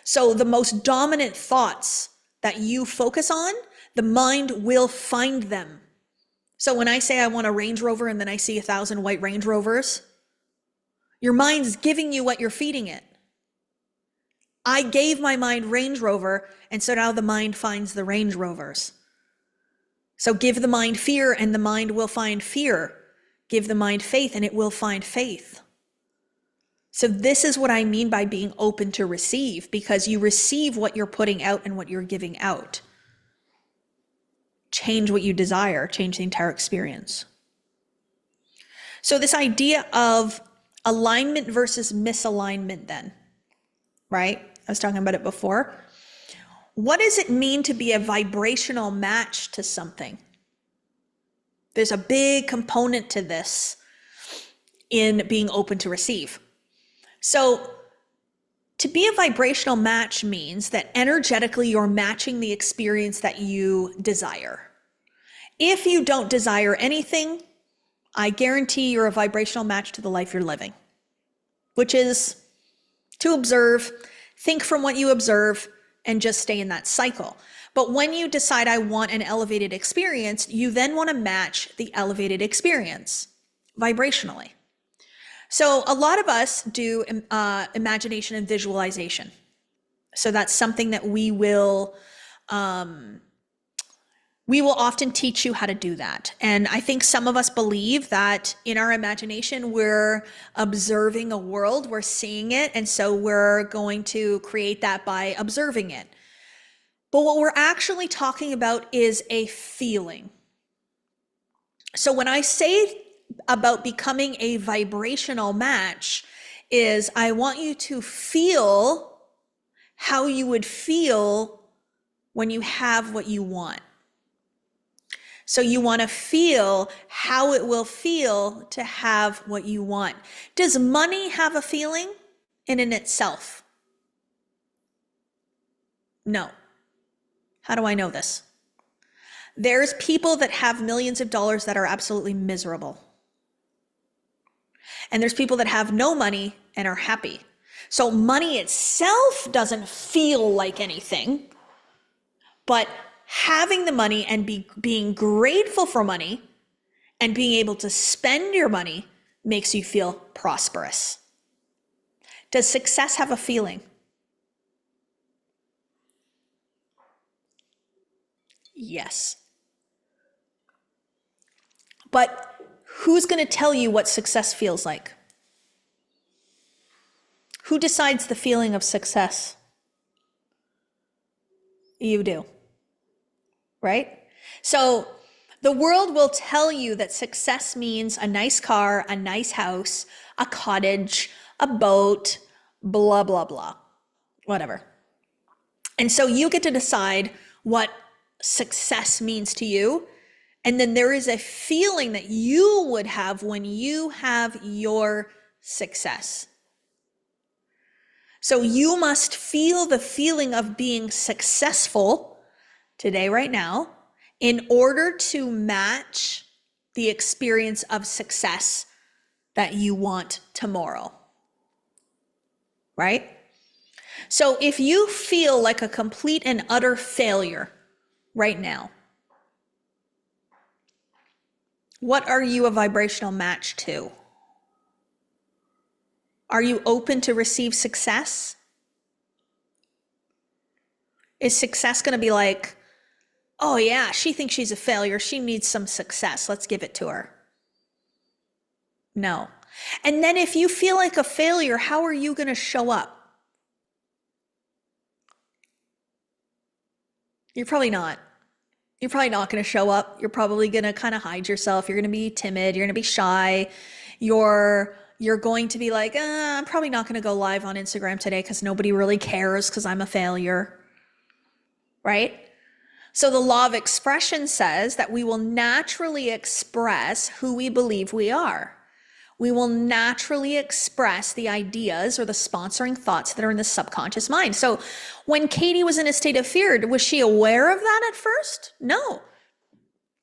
A: So the most dominant thoughts that you focus on, the mind will find them. So when I say I want a Range Rover and then I see 1,000 white Range Rovers, your mind's giving you what you're feeding it. I gave my mind Range Rover, and so now the mind finds the Range Rovers. So give the mind fear and the mind will find fear. Give the mind faith and it will find faith. So this is what I mean by being open to receive, because you receive what you're putting out and what you're giving out. Change what you desire, change the entire experience. So this idea of alignment versus misalignment then, right? I was talking about it before. What does it mean to be a vibrational match to something? There's a big component to this in being open to receive. So to be a vibrational match means that energetically you're matching the experience that you desire. If you don't desire anything, I guarantee you're a vibrational match to the life you're living, which is to observe, think from what you observe, and just stay in that cycle. But when you decide I want an elevated experience, you then want to match the elevated experience vibrationally. So a lot of us do imagination and visualization. So that's something that we will often teach you how to do that. And I think some of us believe that in our imagination, we're observing a world, we're seeing it, and so we're going to create that by observing it. But what we're actually talking about is a feeling. So when I say about becoming a vibrational match, is I want you to feel how you would feel when you have what you want. So you want to feel how it will feel to have what you want. Does money have a feeling in itself? No. How do I know this? There's people that have millions of dollars that are absolutely miserable. And there's people that have no money and are happy. So money itself doesn't feel like anything, but having the money and being grateful for money and being able to spend your money makes you feel prosperous. Does success have a feeling? Yes. But who's going to tell you what success feels like? Who decides the feeling of success? You do. Right? So The world will tell you that success means a nice car, a nice house, a cottage, a boat, blah, blah, blah, whatever. And so you get to decide what success means to you. And then there is a feeling that you would have when you have your success. So you must feel the feeling of being successful today, right now, in order to match the experience of success that you want tomorrow. Right? So if you feel like a complete and utter failure right now, what are you a vibrational match to? Are you open to receive success? Is success going to be like, oh yeah, she thinks she's a failure. She needs some success. Let's give it to her. No. And then if you feel like a failure, how are you going to show up? You're probably not. You're probably not going to show up. You're probably going to kind of hide yourself. You're going to be timid. You're going to be shy. You're going to be like, I'm probably not going to go live on Instagram today because nobody really cares because I'm a failure. Right? So the law of expression says that we will naturally express who we believe we are. We will naturally express the ideas or the sponsoring thoughts that are in the subconscious mind. So when Katie was in a state of fear, was she aware of that at first? No.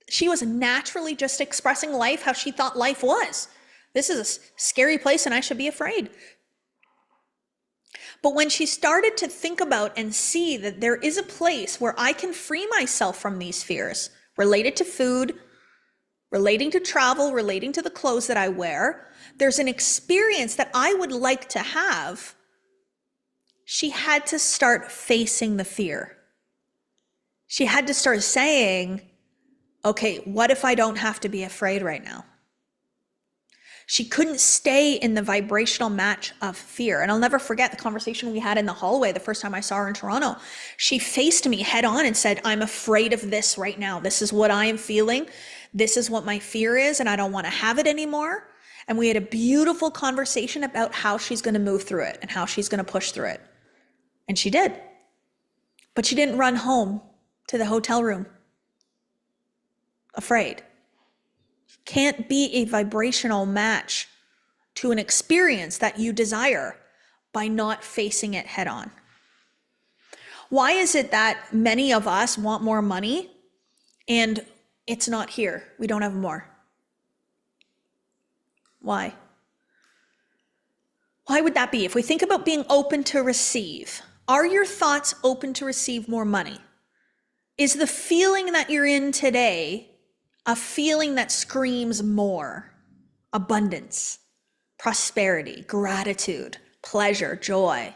A: She was naturally just expressing life how she thought life was. This is a scary place and I should be afraid. But when she started to think about and see that there is a place where I can free myself from these fears related to food, relating to travel, relating to the clothes that I wear, there's an experience that I would like to have. She had to start facing the fear. She had to start saying, okay, what if I don't have to be afraid right now? She couldn't stay in the vibrational match of fear. And I'll never forget the conversation we had in the hallway the first time I saw her in Toronto. She faced me head on and said, I'm afraid of this right now. This is what I am feeling. This is what my fear is, and I don't want to have it anymore. And we had a beautiful conversation about how she's going to move through it and how she's going to push through it. And she did. But she didn't run home to the hotel room afraid. Can't be a vibrational match to an experience that you desire by not facing it head on. Why is it that many of us want more money and it's not here? We don't have more. Why? Why would that be? If we think about being open to receive, are your thoughts open to receive more money? Is the feeling that you're in today a feeling that screams more, abundance, prosperity, gratitude, pleasure, joy?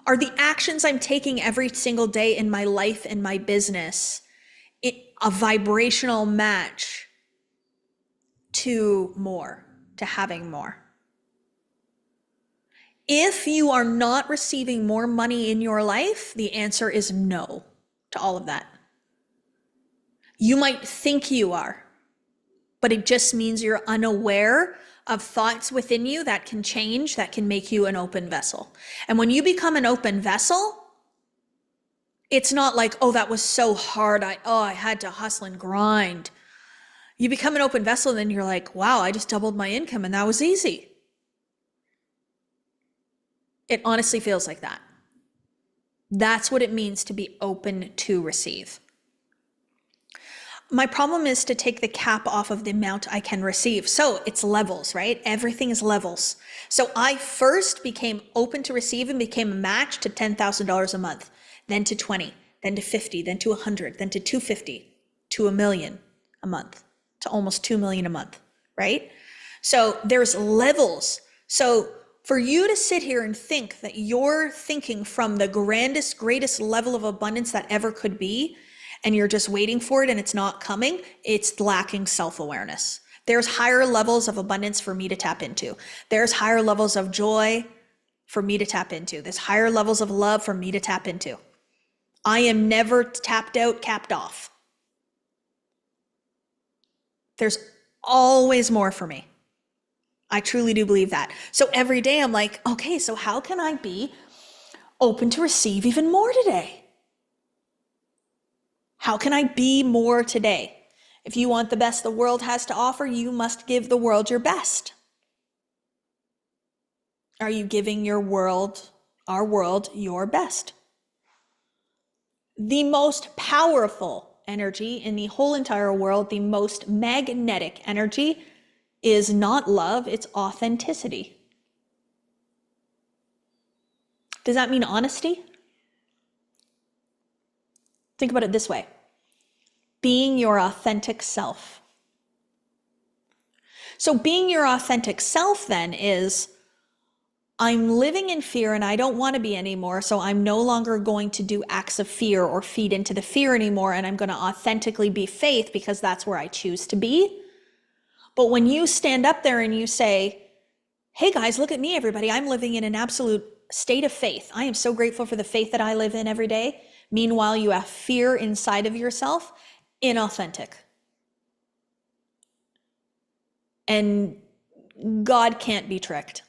A: Are the actions I'm taking every single day in my life and my business a vibrational match to more, to having more? If you are not receiving more money in your life, the answer is no to all of that. You might think you are, but it just means you're unaware of thoughts within you that can change, that can make you an open vessel. And when you become an open vessel, it's not like, oh, that was so hard. I had to hustle and grind. You become an open vessel, and then you're like, wow, I just doubled my income and that was easy. It honestly feels like that. That's what it means to be open to receive. My problem is to take the cap off of the amount I can receive. So it's levels, right? Everything is levels. So I first became open to receive and became a match to $10,000 a month, then to 20, then to 50, then to 100, then to 250, to $1 million a month, to almost 2 million a month, right? So there's levels. So for you to sit here and think that you're thinking from the grandest, greatest level of abundance that ever could be, and you're just waiting for it and it's not coming, it's lacking self-awareness. There's higher levels of abundance for me to tap into. There's higher levels of joy for me to tap into. There's higher levels of love for me to tap into. I am never tapped out, capped off. There's always more for me. I truly do believe that. So every day I'm like, okay, so how can I be open to receive even more today? How can I be more today? If you want the best the world has to offer, you must give the world your best. Are you giving your world, our world, your best? The most powerful energy in the whole entire world, the most magnetic energy, is not love, it's authenticity. Does that mean honesty? Think about it this way. Being your authentic self. So being your authentic self then is, I'm living in fear and I don't want to be anymore, so I'm no longer going to do acts of fear or feed into the fear anymore, and I'm going to authentically be faith because that's where I choose to be. But when you stand up there and you say, hey guys, look at me, everybody, I'm living in an absolute state of faith. I am so grateful for the faith that I live in every day. Meanwhile, you have fear inside of yourself, inauthentic. And God can't be tricked.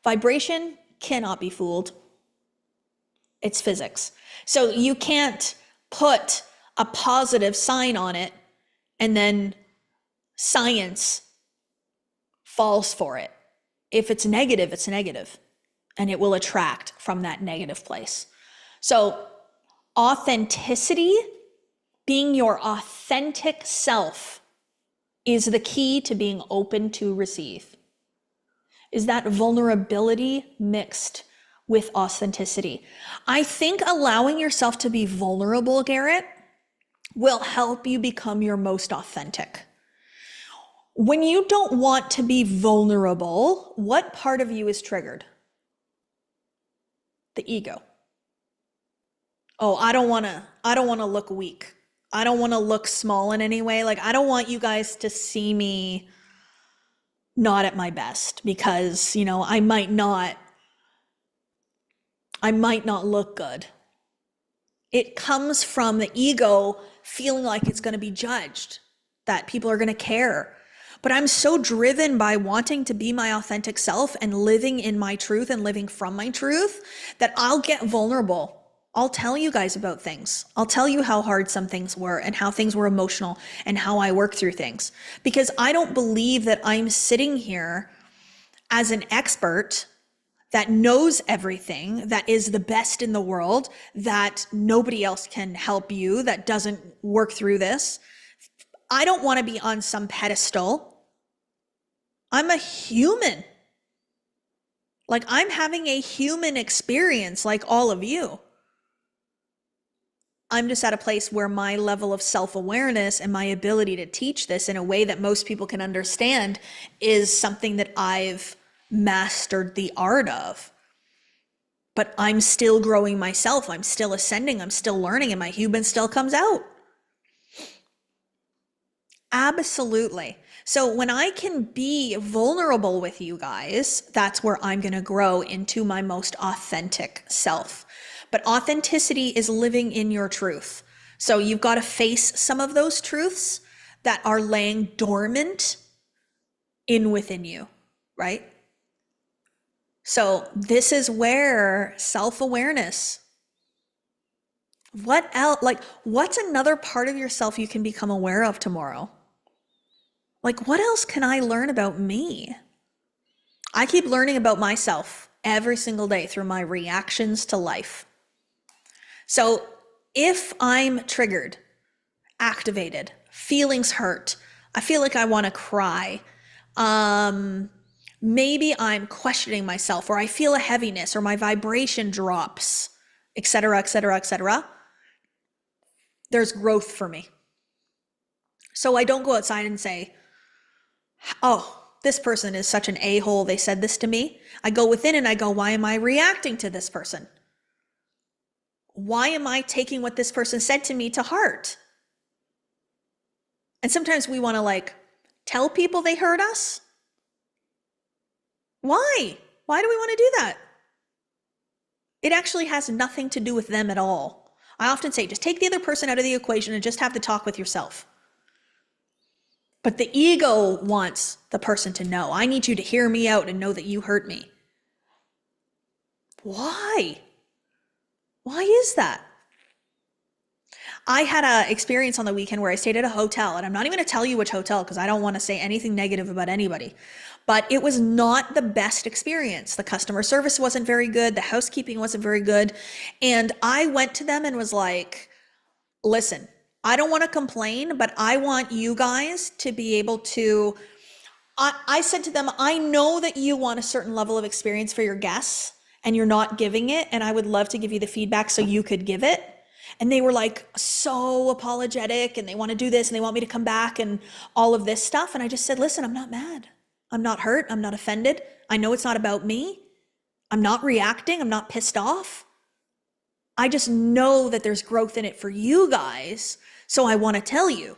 A: Vibration cannot be fooled. It's physics. So you can't put a positive sign on it and then science falls for it. If it's negative, it's negative, and it will attract from that negative place. So authenticity, being your authentic self, is the key to being open to receive. Is that vulnerability mixed with authenticity. I think allowing yourself to be vulnerable, Garrett, will help you become your most authentic. When you don't want to be vulnerable, what part of you is triggered? The ego. Oh, I don't want to look weak. I don't want to look small in any way. Like, I don't want you guys to see me not at my best because, I might not look good. It comes from the ego feeling like it's going to be judged, that people are going to care. But I'm so driven by wanting to be my authentic self and living in my truth and living from my truth that I'll get vulnerable. I'll tell you guys about things. I'll tell you how hard some things were and how things were emotional and how I work through things. Because I don't believe that I'm sitting here as an expert that knows everything, that is the best in the world, that nobody else can help you, that doesn't work through this. I don't want to be on some pedestal. I'm a human. Like, I'm having a human experience like all of you. I'm just at a place where my level of self-awareness and my ability to teach this in a way that most people can understand is something that I've mastered the art of. But I'm still growing myself. I'm still ascending. I'm still learning, and my human still comes out. Absolutely. So when I can be vulnerable with you guys, that's where I'm going to grow into my most authentic self. But authenticity is living in your truth. So you've got to face some of those truths that are laying dormant within you, right? So this is where self-awareness, what else, like, what's another part of yourself you can become aware of tomorrow? Like, what else can I learn about me? I keep learning about myself every single day through my reactions to life. So if I'm triggered, activated, feelings hurt, I feel like I want to cry, maybe I'm questioning myself, or I feel a heaviness, or my vibration drops, etc., etc., etc., there's growth for me. So I don't go outside and say, oh, this person is such an a-hole, they said this to me. I go within and I go, why am I reacting to this person? Why am I taking what this person said to me to heart? And sometimes we want to tell people they hurt us. Why? Why do we want to do that? It actually has nothing to do with them at all. I often say, just take the other person out of the equation and just have the talk with yourself. But the ego wants the person to know. I need you to hear me out and know that you hurt me. Why? Why is that? I had an experience on the weekend where I stayed at a hotel, and I'm not even going to tell you which hotel because I don't want to say anything negative about anybody. But it was not the best experience. The customer service wasn't very good. The housekeeping wasn't very good. And I went to them and was like, listen, I don't want to complain, but I want you guys to be able to, I said to them, I know that you want a certain level of experience for your guests and you're not giving it. And I would love to give you the feedback so you could give it. And they were like so apologetic and they want to do this and they want me to come back and all of this stuff. And I just said, listen, I'm not mad. I'm not hurt. I'm not offended. I know it's not about me. I'm not reacting. I'm not pissed off. I just know that there's growth in it for you guys. So I want to tell you.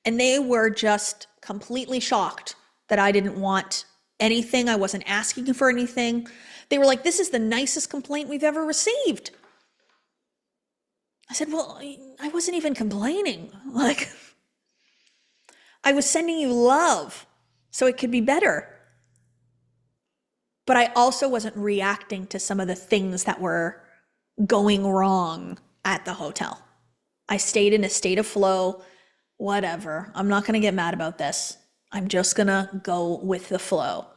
A: And they were just completely shocked that I didn't want anything. I wasn't asking for anything. They were like, this is the nicest complaint we've ever received. I said, well, I wasn't even complaining. Like, I was sending you love so it could be better. But I also wasn't reacting to some of the things that were going wrong at the hotel. I stayed in a state of flow, whatever. I'm not going to get mad about this. I'm just going to go with the flow.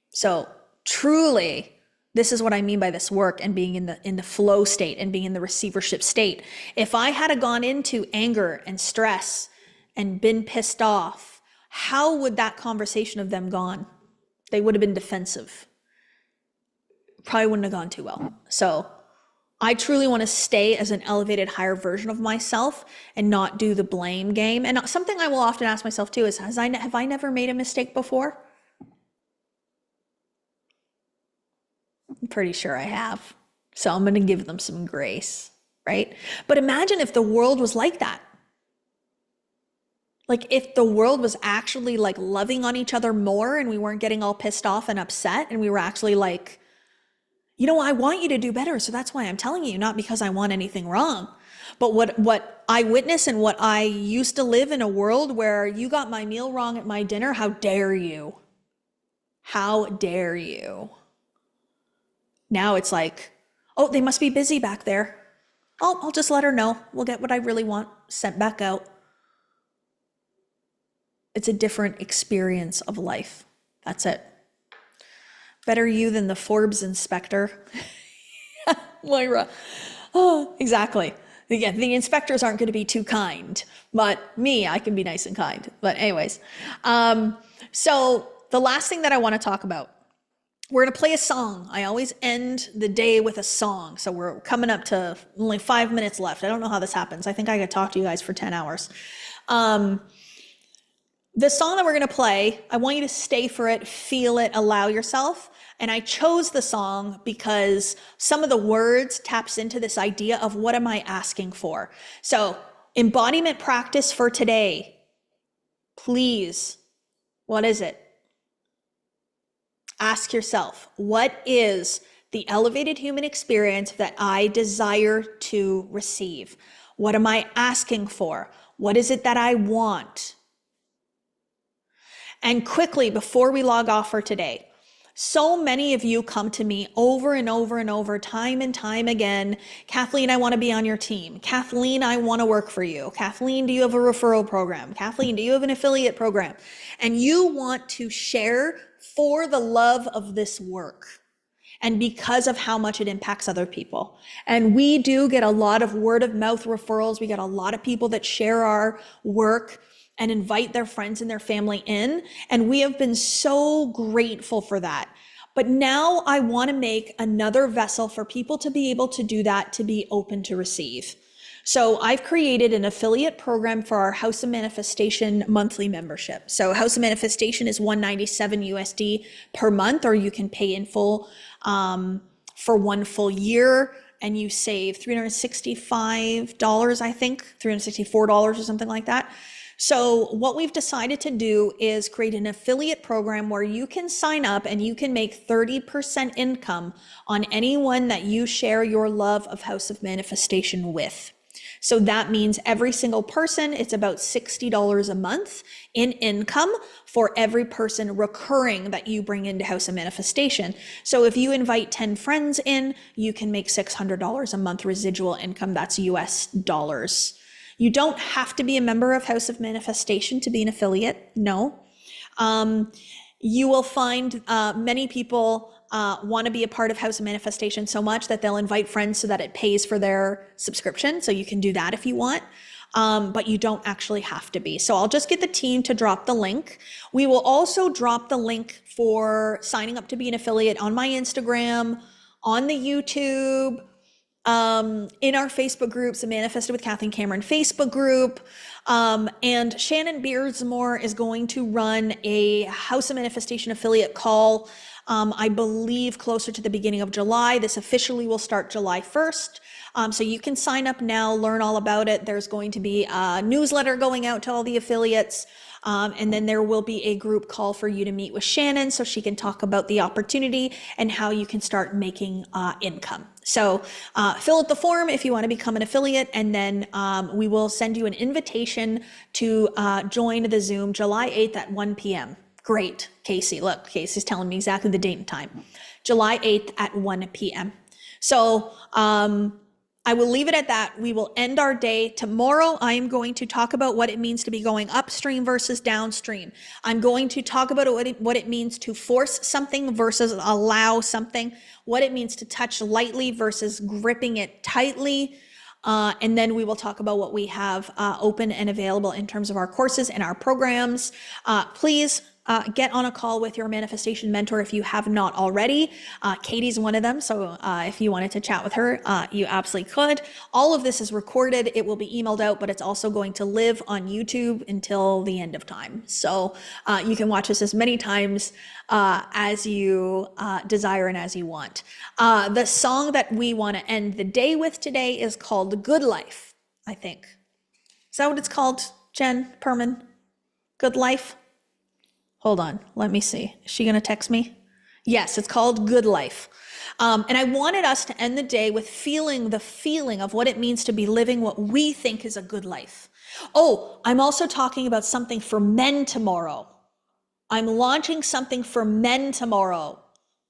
A: So truly, this is what I mean by this work and being in the flow state and being in the receivership state. If I had gone into anger and stress and been pissed off, how would that conversation of them gone? They would have been defensive. Probably wouldn't have gone too well. So I truly want to stay as an elevated, higher version of myself and not do the blame game. And something I will often ask myself too is, have I never made a mistake before? I'm pretty sure I have. So I'm going to give them some grace, right? But imagine if the world was like that. Like if the world was actually like loving on each other more and we weren't getting all pissed off and upset and we were actually like, you know, I want you to do better. So that's why I'm telling you, not because I want anything wrong. But what I witness and what I used to live in a world where you got my meal wrong at my dinner, how dare you? How dare you? Now it's like, oh, they must be busy back there. Oh, I'll just let her know. We'll get what I really want sent back out. It's a different experience of life. That's it. Better you than the Forbes inspector. Moira. Oh, exactly. Again, the inspectors aren't going to be too kind, but me, I can be nice and kind. But anyways, so the last thing that I want to talk about, we're going to play a song. I always end the day with a song. So we're coming up to only 5 minutes left. I don't know how this happens. I think I could talk to you guys for 10 hours. The song that we're going to play, I want you to stay for it, feel it, allow yourself. And I chose the song because some of the words taps into this idea of what am I asking for? So embodiment practice for today. Please, what is it? Ask yourself, what is the elevated human experience that I desire to receive? What am I asking for? What is it that I want? And quickly, before we log off for today, so many of you come to me over and over and over, time and time again. Kathleen, I want to be on your team. Kathleen, I want to work for you. Kathleen, do you have a referral program? Kathleen, do you have an affiliate program? And you want to share for the love of this work and because of how much it impacts other people. And we do get a lot of word of mouth referrals. We get a lot of people that share our work and invite their friends and their family in. And we have been so grateful for that. But now I want to make another vessel for people to be able to do that, to be open to receive. So I've created an affiliate program for our House of Manifestation monthly membership. So House of Manifestation is $197 USD per month, or you can pay in full for 1 full year. And you save $365, I think, $364 or something like that. So what we've decided to do is create an affiliate program where you can sign up and you can make 30% income on anyone that you share your love of House of Manifestation with. So that means every single person, it's about $60 a month in income for every person recurring that you bring into House of Manifestation. So if you invite 10 friends in, you can make $600 a month residual income. That's US dollars. You don't have to be a member of House of Manifestation to be an affiliate. No. You will find many people want to be a part of House of Manifestation so much that they'll invite friends so that it pays for their subscription. So you can do that if you want, but you don't actually have to be. So I'll just get the team to drop the link. We will also drop the link for signing up to be an affiliate on my Instagram, on the YouTube, in our Facebook groups, the Manifested with Kathleen Cameron Facebook group. And Shannon Beardsmore is going to run a House of Manifestation affiliate call, I believe closer to the beginning of July. This officially will start July 1st. So you can sign up now, learn all about it. There's going to be a newsletter going out to all the affiliates. And then there will be a group call for you to meet with Shannon so she can talk about the opportunity and how you can start making income. So fill out the form if you want to become an affiliate, and then we will send you an invitation to join the Zoom July 8th at 1 p.m. Great, Casey. Look, Casey's telling me exactly the date and time. July 8th at 1 p.m. So I will leave it at that. We will end our day. Tomorrow, I am going to talk about what it means to be going upstream versus downstream. I'm going to talk about what it means to force something versus allow something, what it means to touch lightly versus gripping it tightly. And then we will talk about what we have open and available in terms of our courses and our programs. Please get on a call with your manifestation mentor if you have not already. Katie's one of them, so if you wanted to chat with her, you absolutely could. All of this is recorded. It will be emailed out, but it's also going to live on YouTube until the end of time. So you can watch this as many times as you desire and as you want. The song that we want to end the day with today is called Good Life, I think. Is that what it's called, Jen Perman? Good Life? Hold on, let me see. Is she gonna text me? Yes, it's called Good Life. And I wanted us to end the day with feeling the feeling of what it means to be living what we think is a good life. Oh, I'm also talking about something for men tomorrow. I'm launching something for men tomorrow.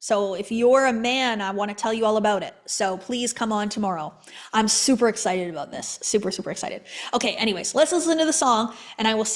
A: So if you're a man, I want to tell you all about it. So please come on tomorrow. I'm super excited about this. Super, super excited. Okay, anyways, let's listen to the song and I will see